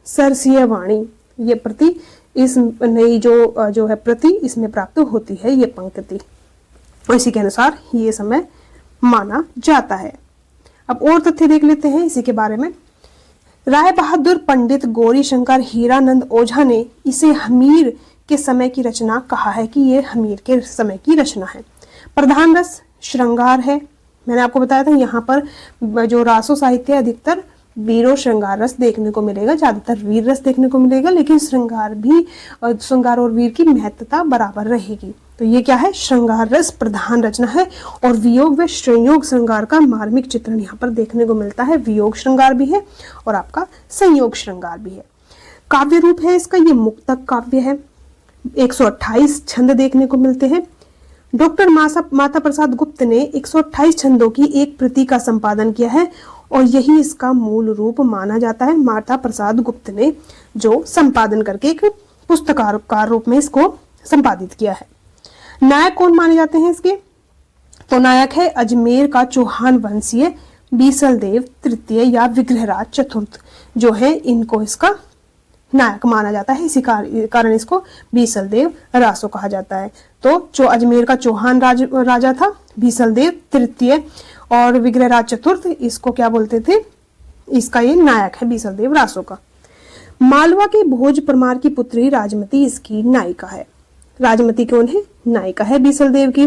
सरसिय वाणी। ये प्रति इस नई जो है प्रति इसमें प्राप्त होती है ये पंक्ति, और इसी के अनुसार ये समय माना जाता है। अब और तथ्य देख लेते हैं इसी के बारे में। राय बहादुर पंडित गौरीशंकर हीरानंद ओझा ने इसे हमीर के समय की रचना कहा है कि ये हमीर के समय की रचना है। प्रधान रस श्रृंगार है। मैंने आपको बताया था यहाँ पर जो रासो साहित्य अधिकतर वीरो श्रृंगार रस देखने को मिलेगा, ज्यादातर वीर रस देखने को मिलेगा, लेकिन श्रृंगार और वीर की महत्वता बराबर रहेगी। तो ये क्या है, श्रृंगार रस प्रधान रचना है। और वियोग व संयोग श्रृंगार का मार्मिक चित्रण यहाँ पर देखने को मिलता है। वियोग श्रृंगार भी है और आपका संयोग श्रृंगार भी है। काव्य रूप है इसका, ये मुक्तक काव्य है। 128 छंद देखने को मिलते हैं। डॉक्टर माता प्रसाद गुप्त ने 128 छंदों की एक प्रति का संपादन किया है और यही इसका मूल रूप माना जाता है। माता प्रसाद गुप्त ने जो संपादन करके एक पुस्तकार रूप में इसको संपादित किया है। नायक कौन माने जाते हैं इसके, तो नायक है अजमेर का चौहान वंशीय बीसल देव तृतीय या विग्रहराज चतुर्थ जो है, इनको इसका नायक माना जाता है। इसी कारण इसको बीसल देव रासो कहा जाता है। तो जो अजमेर का चौहान राजा था बीसल देव तृतीय और विग्रहराज चतुर्थ, इसको क्या बोलते थे, इसका ये नायक है बीसल देव रासो का। मालवा के भोज परमार की पुत्री राजमती इसकी नायिका है। राजमती कौन है, नायिका है बीसल देव की।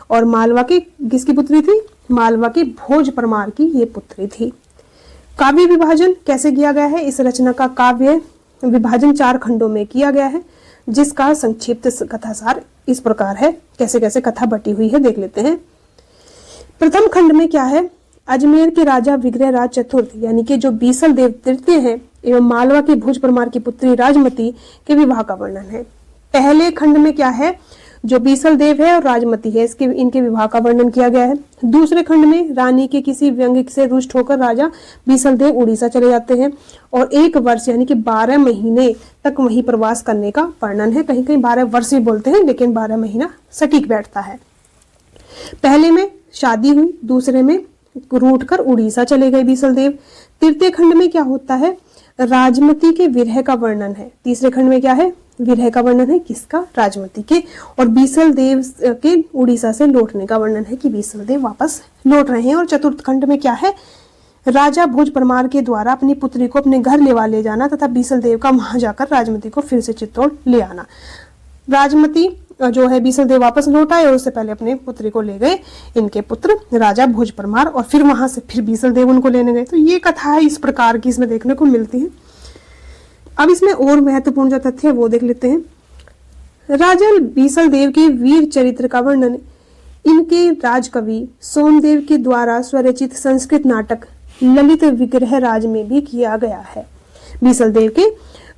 और मालवा के किसकी पुत्री थी, मालवा के भोज परमार की ये पुत्री थी। काव्य विभाजन कैसे किया गया है, इस रचना का काव्य विभाजन 4 खंडों में किया गया है, जिसका संक्षिप्त कथासार इस प्रकार है। कैसे कैसे कथा बटी हुई है देख लेते हैं। प्रथम खंड में क्या है, अजमेर के राजा विग्रहराज चतुर्थ यानी कि जो बीसल देव तृतीय है एवं मालवा के भोज परमार की पुत्री राजमती के विवाह का वर्णन है। पहले खंड में क्या है, जो बीसल देव है और राजमती है इनके विवाह का वर्णन किया गया है। दूसरे खंड में रानी के किसी व्यंग से रुष्ट होकर राजा बीसल देव उड़ीसा चले जाते हैं और 1 वर्ष यानी कि 12 महीने तक वहीं प्रवास करने का वर्णन है। कहीं कहीं 12 वर्ष भी बोलते हैं, लेकिन 12 महीना सटीक बैठता है। पहले में शादी हुई, दूसरे में रूठ कर उड़ीसा चले गए बीसल देव। तृतीय खंड में क्या होता है, राजमती के विरह का वर्णन है। तीसरे खंड में क्या है, विरह का वर्णन है किसका, राजमती के। और बीसल देव के उड़ीसा से लौटने का वर्णन है कि बीसल देव वापस लौट रहे हैं। और चतुर्थ खंड में क्या है, राजा भोज परमार के द्वारा अपनी पुत्री को अपने घर ले जाना तथा बीसल देव का वहां जाकर राजमती को फिर से चित्तौड़ ले आना। राजमती जो है बीसल देव वापस लौट आए और उससे पहले अपने पुत्री को ले गए इनके पुत्र राजा भोज परमार और फिर वहां से फिर बीसल देव उनको लेने गए। तो ये कथा है इस प्रकार की इसमें देखने को मिलती है। अब इसमें और महत्वपूर्ण जो तथ्य है वो देख लेते हैं। राजा बीसल देव के वीर चरित्र का वर्णन इनके राजकवि सोमदेव के द्वारा स्वरचित संस्कृत नाटक ललित विग्रह राज में भी किया गया है। बीसल देव के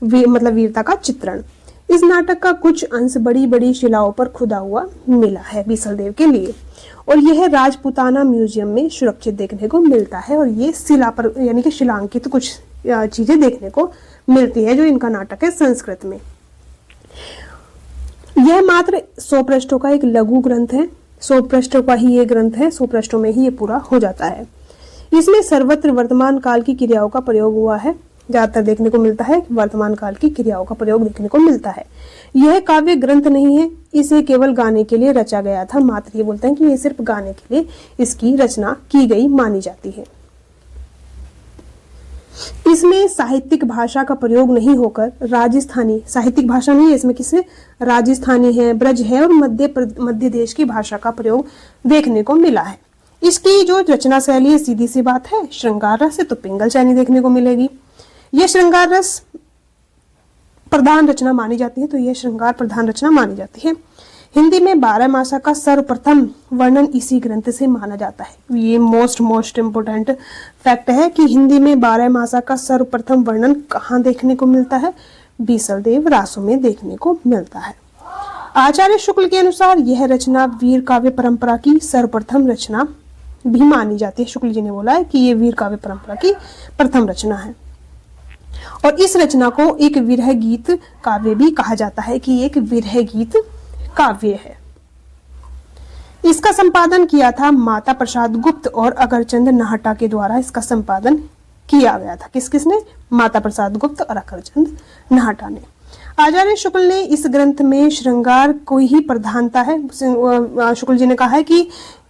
वीरता का चित्रण। इस नाटक का कुछ अंश बड़ी बड़ी शिलाओं पर खुदा हुआ मिला है बीसल देव के लिए और यह राजपुताना म्यूजियम में सुरक्षित देखने को मिलता है। और ये शिला पर यानी कि शिलांकित कुछ चीजें देखने को मिलती है जो इनका नाटक है संस्कृत में। यह मात्र 100 पृष्ठों का एक लघु ग्रंथ है। 100 पृष्ठों का ही ये ग्रंथ है, 100 पृष्ठों में ही ये पूरा हो जाता है। इसमें सर्वत्र वर्तमान काल की क्रियाओं का प्रयोग हुआ है। ज्यादातर देखने को मिलता है वर्तमान काल की क्रियाओं का प्रयोग देखने को मिलता है। यह काव्य ग्रंथ नहीं है, इसे केवल गाने के लिए रचा गया था। मात्र ये बोलते हैं कि ये सिर्फ गाने के लिए इसकी रचना की गई मानी जाती है। इसमें साहित्यिक भाषा का प्रयोग नहीं होकर राजस्थानी, साहित्यिक भाषा नहीं है इसमें, किसे, राजस्थानी है, ब्रज है और मध्य देश की भाषा का प्रयोग देखने को मिला है। इसकी जो रचना शैली है सीधी सी बात है, श्रृंगार रस है तो पिंगल शैली देखने को मिलेगी। यह श्रृंगार रस प्रधान रचना मानी जाती है, तो यह श्रृंगार प्रधान रचना मानी जाती है। हिंदी में 12 मासा का सर्वप्रथम वर्णन इसी ग्रंथ से माना जाता है। ये मोस्ट इम्पोर्टेंट फैक्ट है कि हिंदी में 12 मासा का सर्वप्रथम वर्णन कहाँ देखने को मिलता है, बीसल देव रासो में देखने को मिलता है। आचार्य शुक्ल के अनुसार यह रचना वीर काव्य परंपरा की सर्वप्रथम रचना भी मानी जाती है। शुक्ल जी ने बोला है कि ये वीर काव्य परंपरा की प्रथम रचना है और इस रचना को एक विरह गीत काव्य भी कहा जाता है कि एक विरह गीत काव्य है। इसका संपादन किया था माता प्रसाद गुप्त और अगरचंद नाहटा के द्वारा इसका संपादन किया गया था। किसने, माता प्रसाद गुप्त और अगरचंद नाहटा ने। आचार्य शुक्ल ने इस ग्रंथ में श्रृंगार को ही प्रधानता है। शुक्ल जी ने कहा है कि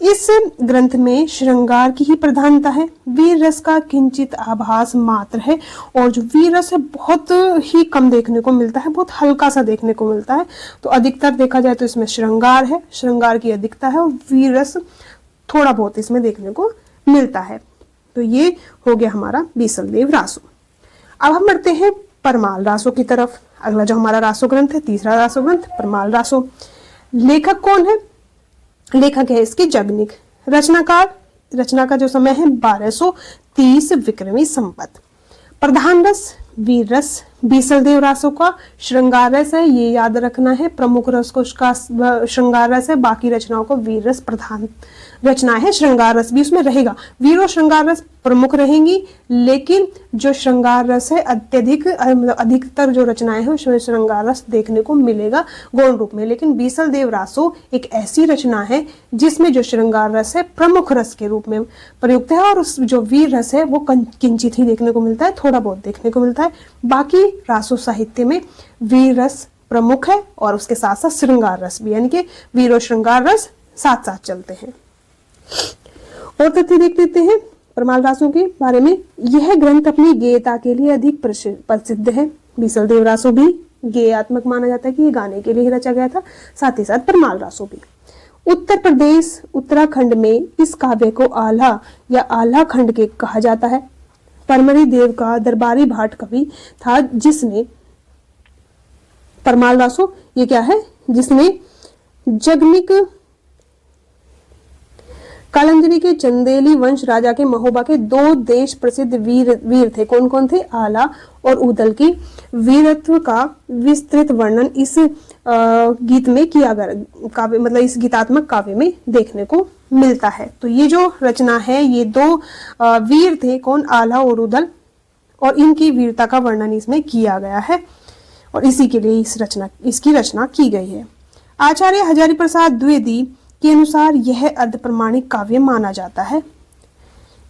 इस ग्रंथ में श्रृंगार की ही प्रधानता है, वीर रस का किंचित आभास मात्र है। और जो वीर रस है बहुत ही कम देखने को मिलता है, बहुत हल्का सा देखने को मिलता है। तो अधिकतर देखा जाए तो इसमें श्रृंगार है, श्रृंगार की अधिकता है और वीर रस थोड़ा बहुत इसमें देखने को मिलता है। तो ये हो गया हमारा बीसल देव रासो। अब हम बढ़ते हैं परमाल रासो की तरफ। अगला जो हमारा रासो ग्रंथ है, तीसरा रासो ग्रंथ परमाल रासो। लेखक कौन है? लेखक है इसके जगनिक। रचना का जो समय है 1230 विक्रमी संवत। प्रधान रस वीर रस, बीसल देव रासों का श्रृंगार रस है, ये याद रखना है। प्रमुख रस को उसका श्रृंगार रस है, बाकी रचनाओं को वीर रस प्रधान रचना है, श्रृंगार रस भी उसमें रहेगा। वीर और श्रृंगार रस प्रमुख रहेंगी, लेकिन जो श्रृंगार रस है अत्यधिक अधिकतर जो रचनाएं हैं उसमें श्रृंगार रस देखने को मिलेगा गौण रूप में। लेकिन बीसल देव रासो एक ऐसी रचना है जिसमें जो श्रृंगार रस है प्रमुख रस के रूप में प्रयुक्त है, और उस जो वीर रस है वो किंचित ही देखने को मिलता है, थोड़ा बहुत देखने को मिलता है। बाकी रासो साहित्य में वीर रस प्रमुख है और उसके साथ साथ श्रृंगार रस भी, यानी कि वीर और श्रृंगार रस साथ साथ चलते हैं। और तथ्य देख लेते हैं परमाल रासों के बारे में। यह ग्रंथ अपनी गेयता के लिए अधिक प्रसिद्ध है। बीसल देव रासो भी गेयात्मक माना जाता है कि ये गाने के लिए ही रचा गया था, साथ ही साथ परमाल रासो भी। उत्तर प्रदेश उत्तराखंड में इस काव्य को आल्हा या आल्हा खंड के कहा जाता है। परमरी देव का दरबारी भाट कवि था जिसने परमाल रासो ये क्या है, जिसने जगनिक कालंजरी के चंदेली वंश राजा के महोबा के 2 देश प्रसिद्ध वीर थे। कौन कौन थे? आला और उदल की वीरत्व का विस्तृत वर्णन इस गीत में किया गया, काव्य मतलब इस गीतात्मक काव्य में देखने को मिलता है। तो ये जो रचना है ये 2 वीर थे, कौन? आला और उदल, और इनकी वीरता का वर्णन इसमें किया गया है और इसी के लिए इसकी रचना की गई है। आचार्य हजारी प्रसाद द्विवेदी के अनुसार यह अर्ध प्रमाणिक काव्य माना जाता है।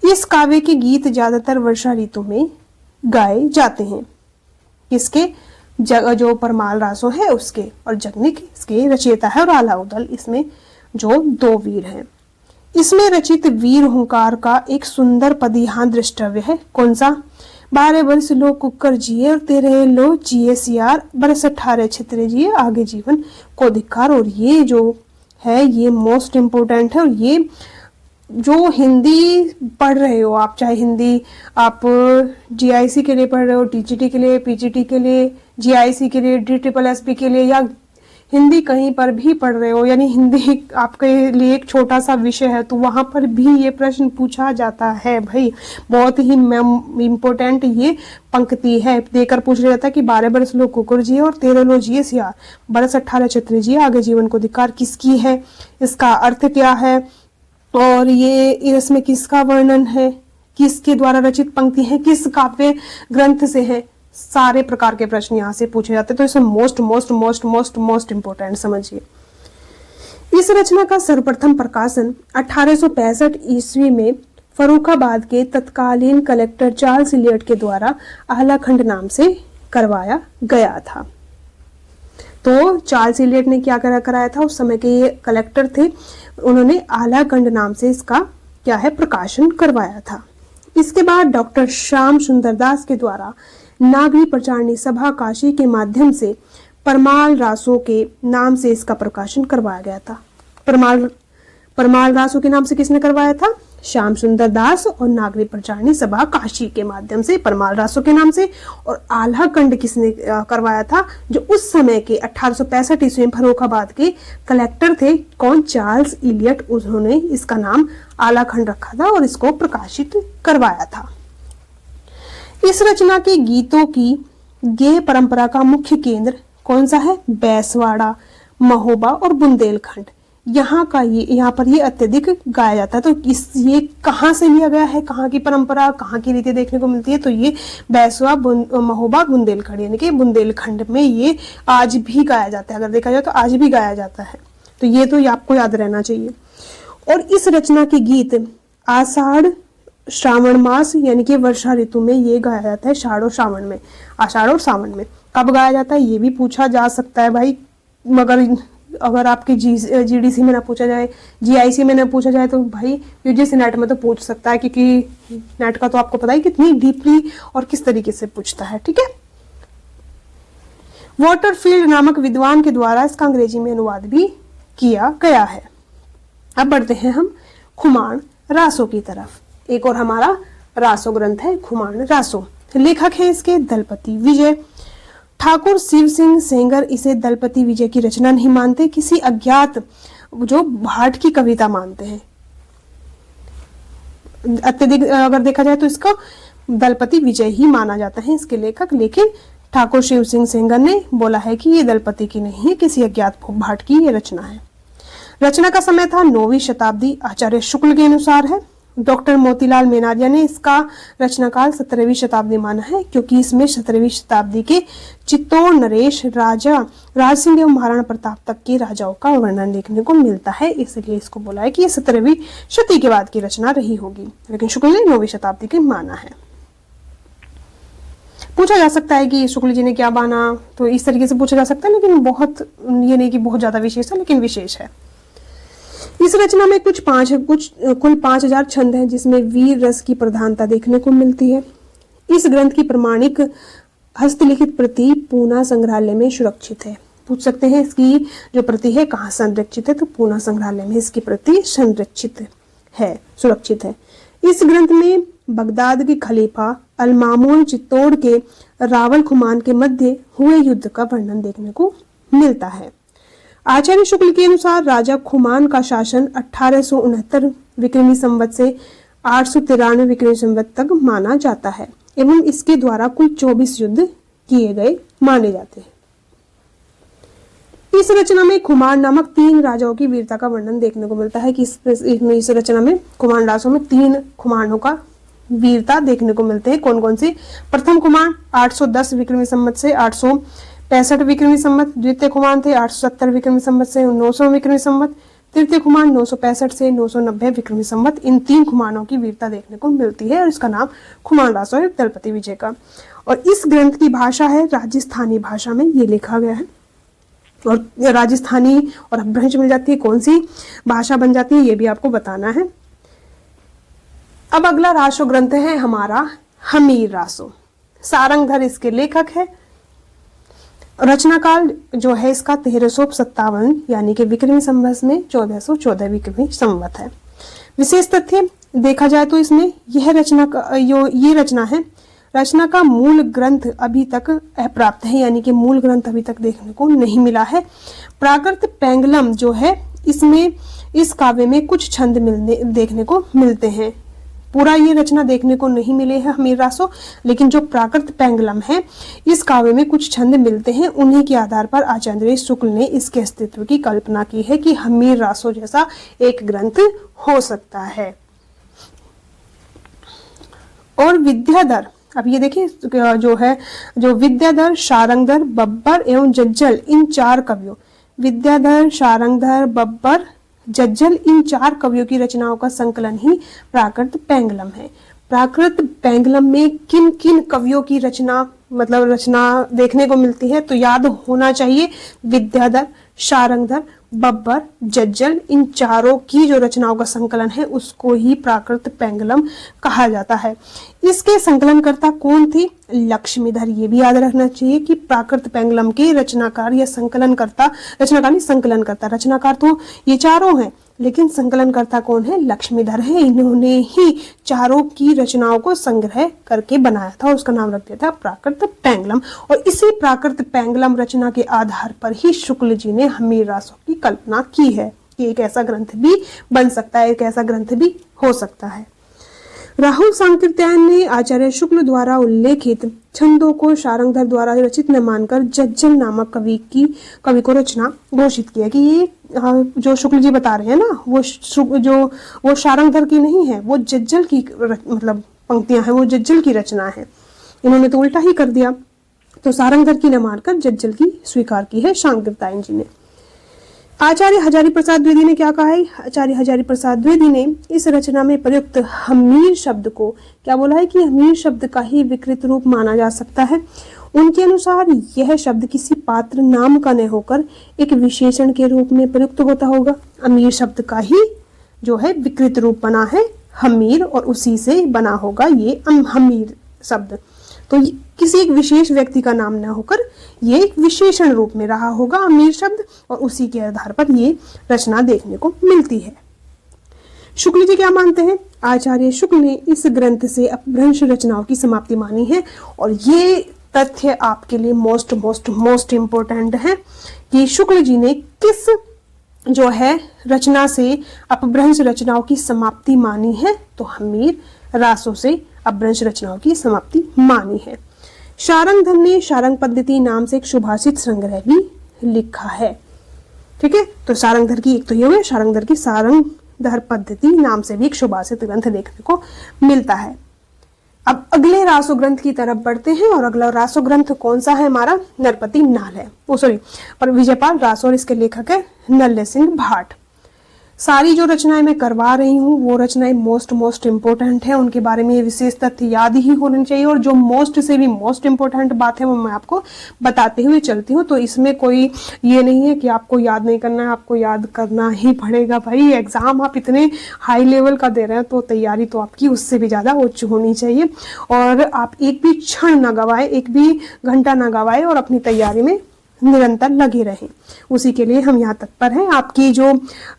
इस काव्य के गीत ज्यादातर वर्षा ऋतु में गाए जाते हैं। किसके? जो परमाल रासो है उसके, और जगनिक इसके रचयिता है, और आला उदल इसमें जो 2 वीर हैं। इसमें रचित वीर हुंकार का एक सुंदर पद यहाँ दृष्टव्य है। कौन सा? 12 वर्ष लो कुकर जिए और 13 लो जिए सियार, बरस 18 छितरे जिए आगे जीवन को धिक्कार। और ये जो है ये मोस्ट इम्पोर्टेंट है, और ये जो हिंदी पढ़ रहे हो आप, चाहे हिंदी आप जीआईसी के लिए पढ़ रहे हो, टीजीटी के लिए, पीजीटी के लिए, जीआईसी के लिए, DSSB के लिए, या हिंदी कहीं पर भी पढ़ रहे हो, यानी हिंदी आपके लिए एक छोटा सा विषय है, तो वहां पर भी ये प्रश्न पूछा जाता है भाई। बहुत ही इम्पोर्टेंट ये पंक्ति है, देकर पूछ लिया जाता है कि 12 बरस लो कुकुर जिए और 13 लो जिए सियार, बरस 18 छितरे जिए आगे जीवन को धिक्कार। किसकी है? इसका अर्थ क्या है? और ये इसमें किसका वर्णन है? किसके द्वारा रचित पंक्ति है? किस काव्य ग्रंथ से है? सारे प्रकार के प्रश्न यहाँ से पूछे जाते हैं, तो इसे मोस्ट इंपोर्टेंट समझिए। इस रचना का सर्वप्रथम प्रकाशन 1865 ईस्वी में फर्रुखाबाद के तत्कालीन कलेक्टर चार्ल्स इलियट के द्वारा आल्हा खंड नाम से करवाया गया था। तो चार्ल्स इलियट ने क्या कराया था? उस समय के ये कलेक्टर थे, उन्होंने आल्हा खंड नाम से इसका क्या है प्रकाशन करवाया था। इसके बाद डॉक्टर श्याम सुंदर दास के द्वारा नागरी प्रचारणी सभा काशी के माध्यम से परमाल रासो के नाम से इसका प्रकाशन करवाया गया था। परमाल रासो के नाम से किसने करवाया था? श्याम सुंदर दास, और नागरी प्रचारणी सभा काशी के माध्यम से परमाल रासो के नाम से। और आल्हा खंड किसने करवाया था? जो उस समय के 1865 ईस्वी में फर्रुखाबाद के कलेक्टर थे, कौन? चार्ल्स इलियट, उन्होंने इसका नाम आल्हा खंड रखा था और इसको प्रकाशित करवाया था। इस रचना के गीतों की गेय परंपरा का मुख्य केंद्र कौन सा है? बैसवाड़ा, महोबा और बुंदेलखंड। यहाँ पर ये अत्यधिक गाया जाता है। तो ये कहाँ से लिया गया है? कहाँ की परंपरा, कहाँ की रीति देखने को मिलती है? तो ये बैसवा, महोबा, बुंदेलखंड, यानी कि बुंदेलखंड में ये आज भी गाया जाता है। अगर देखा जाए तो आज भी गाया जाता है, तो ये आपको याद रहना चाहिए। और इस रचना के गीत आषाढ़ श्रावण मास यानी कि वर्षा ऋतु में ये गाया जाता है, आषाढ़ और सावन में। कब गाया जाता है ये भी पूछा जा सकता है भाई, मगर अगर आपके जीडीसी में ना पूछा जाए, जीआईसी में ना पूछा जाए, तो भाई यूजीसी नेट में तो पूछ सकता है, क्योंकि नेट का तो आपको पता है कितनी डीपली और किस तरीके से पूछता है। ठीक है। वॉटरफील्ड नामक विद्वान के द्वारा इसका अंग्रेजी में अनुवाद भी किया गया है। अब बढ़ते हैं हम खुमान रासो की तरफ। एक और हमारा रासो ग्रंथ है खुमान रासो। लेखक है इसके दलपति विजय। ठाकुर शिव सिंह सेंगर इसे दलपति विजय की रचना नहीं मानते, किसी अज्ञात जो भाट की कविता मानते हैं। अत्यधिक अगर देखा जाए तो इसका दलपति विजय ही माना जाता है इसके लेखक, लेकिन ठाकुर शिव सिंह सेंगर ने बोला है कि ये दलपति की नहीं है, किसी अज्ञात भाट की ये रचना है। रचना का समय था 9वीं शताब्दी, आचार्य शुक्ल के अनुसार है। डॉक्टर मोतीलाल मेनारिया ने इसका रचनाकाल 17वीं शताब्दी माना है, क्योंकि इसमें 17वीं शताब्दी के चित्तौड़ नरेश राजा राज सिंह एवं महाराणा प्रताप तक के राजाओं का वर्णन देखने को मिलता है, इसलिए इसको बोला है कि ये 17वीं शती के बाद की रचना रही होगी, लेकिन शुक्ल ने 9वीं शताब्दी की माना है। पूछा जा सकता है कि शुक्ल जी ने क्या माना, तो इस तरीके से पूछा जा सकता है, लेकिन बहुत ये नहीं कि बहुत ज्यादा विशेष है, लेकिन विशेष है। इस रचना में कुल 5000 छंद हैं, जिसमें वीर रस की प्रधानता देखने को मिलती है। इस ग्रंथ की प्रमाणिक हस्तलिखित प्रति पूना संग्रहालय में सुरक्षित है। पूछ सकते हैं इसकी जो प्रति है कहाँ संरक्षित है, तो पूना संग्रहालय में इसकी प्रति संरक्षित है, सुरक्षित है। इस ग्रंथ में बगदाद के खलीफा अल मामून चित्तौड़ के रावल खुमान के मध्य हुए युद्ध का वर्णन देखने को मिलता है। आचार्य शुक्ल के अनुसार राजा खुमान का शासन 1869 विक्रमी संवत से 893 विक्रमी संवत तक माना जाता है एवं इसके द्वारा कुल 24 युद्ध किए गए माने जाते हैं। इस रचना में खुमान नामक 3 राजाओं की वीरता का वर्णन देखने को मिलता है कि इस रचना में खुमान रासों में 3 खुमानों का वीरता देखने को मिलते हैं। कौन कौन से? प्रथम खुमान 810 विक्रमी संवत से 865 विक्रमी संवत, द्वितीय खुमान थे 870 विक्रमी संवत से 900 विक्रमी संवत, तृतीय खुमान 965 से 990 विक्रमी संवत। इन 3 खुमानों की वीरता देखने को मिलती है और इसका नाम खुमान रासो है दलपति विजय का। और इस ग्रंथ की भाषा है राजस्थानी भाषा में ये लिखा गया है, और राजस्थानी और अपभ्रंश मिल जाती है, कौन सी भाषा बन जाती है ये भी आपको बताना है। अब अगला रासो ग्रंथ है हमारा हमीर रासो। सारंगधर इसके लेखक है। रचना काल जो है इसका 1357 यानी कि विक्रमी संवत में 1414 विक्रमी संवत है। विशेष तथ्य देखा जाए तो इसमें यह रचना है, रचना का मूल ग्रंथ अभी तक अप्राप्त है, यानी कि मूल ग्रंथ अभी तक देखने को नहीं मिला है। प्राकृत पेंगलम जो है इसमें इस काव्य में कुछ छंद देखने को मिलते हैं। पूरा ये रचना देखने को नहीं मिले हैं हमीर रासो, लेकिन जो प्राकृत पेंगलम है इस काव्य में कुछ छंद मिलते हैं। उन्हीं के आधार पर आचार्य शुक्ल ने इसके अस्तित्व की कल्पना की है कि हमीर रासो जैसा एक ग्रंथ हो सकता है। और विद्याधर, अब ये देखिए जो विद्याधर, शारंगधर, बब्बर एवं जज्जल, इन 4 कवियों, विद्याधर, शारंगधर, बब्बर, जज्जल, इन 4 कवियों की रचनाओं का संकलन ही प्राकृत पेंगलम है। प्राकृत पेंगलम में किन किन कवियों की रचना देखने को मिलती है, तो याद होना चाहिए विद्याधर, शारंगधर, बब्बर, जज्जल, इन 4 की जो रचनाओं का संकलन है उसको ही प्राकृत पेंगलम कहा जाता है। इसके संकलनकर्ता कौन थे? लक्ष्मीधर। ये भी याद रखना चाहिए कि प्राकृत पेंगलम के रचनाकार या संकलनकर्ता, रचनाकार तो ये 4 हैं, लेकिन संकलनकर्ता कौन है? लक्ष्मीधर है। इन्होंने ही 4 की रचनाओं को संग्रह करके बनाया था और उसका नाम रख दिया था प्राकृत पेंगलम। और इसी प्राकृत पेंगलम रचना के आधार पर ही शुक्ल जी ने हमीर रासो की कल्पना की है कि एक ऐसा ग्रंथ भी बन सकता है, एक ऐसा ग्रंथ भी हो सकता है। राहुल सांकृत्यायन ने आचार्य शुक्ल द्वारा उल्लेखित छंदों को शारंगधर द्वारा रचित न मानकर जज्जल नामक कवि को रचना घोषित किया कि ये जो शुक्ल जी बता रहे हैं ना, वो शारंगधर की नहीं है, वो जज्जल की पंक्तियां हैं, वो जज्जल की रचना है। इन्होंने तो उल्टा ही कर दिया, तो शारंगधर की न मानकर जज्जल की स्वीकार की है सांकृत्यायन जी ने। आचार्य हजारी प्रसाद द्विवेदी ने क्या कहा है? आचार्य हजारी प्रसाद द्विवेदी ने इस रचना में प्रयुक्त हमीर शब्द को क्या बोला है कि हमीर शब्द का ही विकृत रूप माना जा सकता है। उनके अनुसार यह शब्द किसी पात्र नाम का न होकर एक विशेषण के रूप में प्रयुक्त होता होगा। अमीर शब्द का ही जो है विकृत रूप बना है हमीर, और उसी से बना होगा ये हमीर शब्द। तो किसी एक विशेष व्यक्ति का नाम न होकर ये एक विशेषण रूप में रहा होगा अमीर शब्द, और उसी के आधार पर ये रचना देखने को मिलती है। शुक्ल जी क्या मानते हैं? आचार्य शुक्ल ने इस ग्रंथ से अपभ्रंश रचनाओं की समाप्ति मानी है, और ये तथ्य आपके लिए मोस्ट मोस्ट मोस्ट इंपॉर्टेंट है कि शुक्ल जी ने किस जो है रचना से अपभ्रंश रचनाओं की समाप्ति मानी है? तो हमीर रासों से अपभ्रंश रचनाओं की समाप्ति मानी है। शारंगधर ने शारंग पद्धति नाम से एक सुभाषित संग्रह भी लिखा है। ठीक है, तो शारंगधर की एक तो ये हुई, शारंगधर की शारंगधर पद्धति नाम से भी एक सुभाषित ग्रंथ देखने को मिलता है। अब अगले रासो ग्रंथ की तरफ बढ़ते हैं और अगला रासो ग्रंथ कौन सा है? हमारा नरपति नाल है, पर विजयपाल रासो और इसके लेखक है नल्ले सिंह भाट। सारी जो रचनाएं मैं करवा रही हूँ वो रचनाएं मोस्ट मोस्ट इंपॉर्टेंट है, उनके बारे में विशेष तथ्य याद ही होने चाहिए और जो मोस्ट से भी मोस्ट इंपॉर्टेंट बात है वो मैं आपको बताते हुए चलती हूँ। तो इसमें कोई ये नहीं है कि आपको याद नहीं करना है, आपको याद करना ही पड़ेगा। भाई एग्जाम आप इतने हाई लेवल का दे रहे हैं तो तैयारी तो आपकी उससे भी ज्यादा उच्च होनी चाहिए और आप एक भी क्षण न गवाए, एक भी घंटा न गवाए और अपनी तैयारी में निरंतर लगे रहें। उसी के लिए हम यहाँ तत्पर हैं। आपकी जो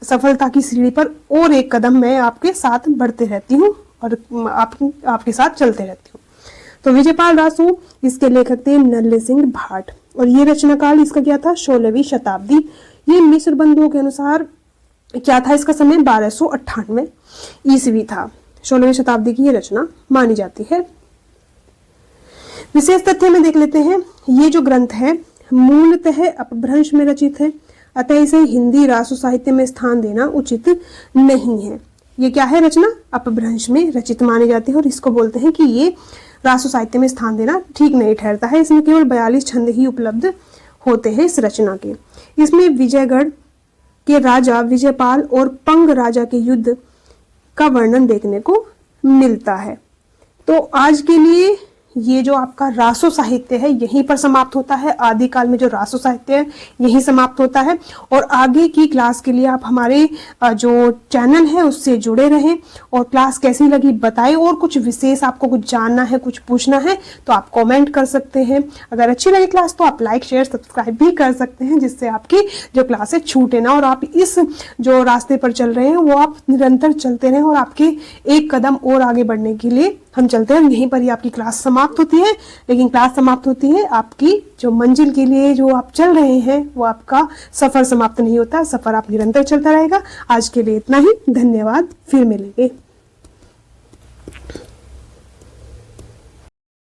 सफलता की सीढ़ी पर और एक कदम मैं आपके साथ बढ़ते रहती हूँ और आपके साथ चलते रहती हूँ। तो विजयपाल रासो इसके लेखक थे नल्ले सिंह भाट और ये रचना काल इसका क्या था? 16वीं शताब्दी। ये मिस्र बंधुओं के अनुसार क्या था? इसका समय 1298 ईस्वी था। 16वीं शताब्दी की ये रचना मानी जाती है। विशेष तथ्य में देख लेते हैं। ये जो ग्रंथ है मूलतः अपभ्रंश में रचित है, अतः इसे हिंदी रासो साहित्य में स्थान देना उचित नहीं है। ये क्या है? रचना अपभ्रंश में रचित मानी जाती है और इसको बोलते हैं कि ये रासो साहित्य में स्थान देना ठीक नहीं ठहरता है। इसमें केवल 42 छंद ही उपलब्ध होते हैं इस रचना के। इसमें विजयगढ़ के राजा विजयपाल और पंग राजा के युद्ध का वर्णन देखने को मिलता है। तो आज के लिए ये जो आपका रासो साहित्य है यहीं पर समाप्त होता है। आदिकाल में जो रासो साहित्य है यहीं समाप्त होता है और आगे की क्लास के लिए आप हमारे जो चैनल है उससे जुड़े रहें और क्लास कैसी लगी बताएं और कुछ विशेष आपको कुछ जानना है, कुछ पूछना है तो आप कमेंट कर सकते हैं। अगर अच्छी लगी क्लास तो आप लाइक शेयर सब्सक्राइब भी कर सकते हैं जिससे आपकी जो क्लास है छूटे ना और आप इस जो रास्ते पर चल रहे हैं वो आप निरंतर चलते रहें और आपके एक कदम और आगे बढ़ने के लिए हम चलते हैं। यहीं पर ही आपकी क्लास समाप्त होती है, लेकिन क्लास समाप्त होती है आपकी जो मंजिल के लिए जो आप चल रहे हैं वो आपका सफर समाप्त नहीं होता, सफर आप निरंतर चलता रहेगा। आज के लिए इतना ही, धन्यवाद, फिर मिलेंगे।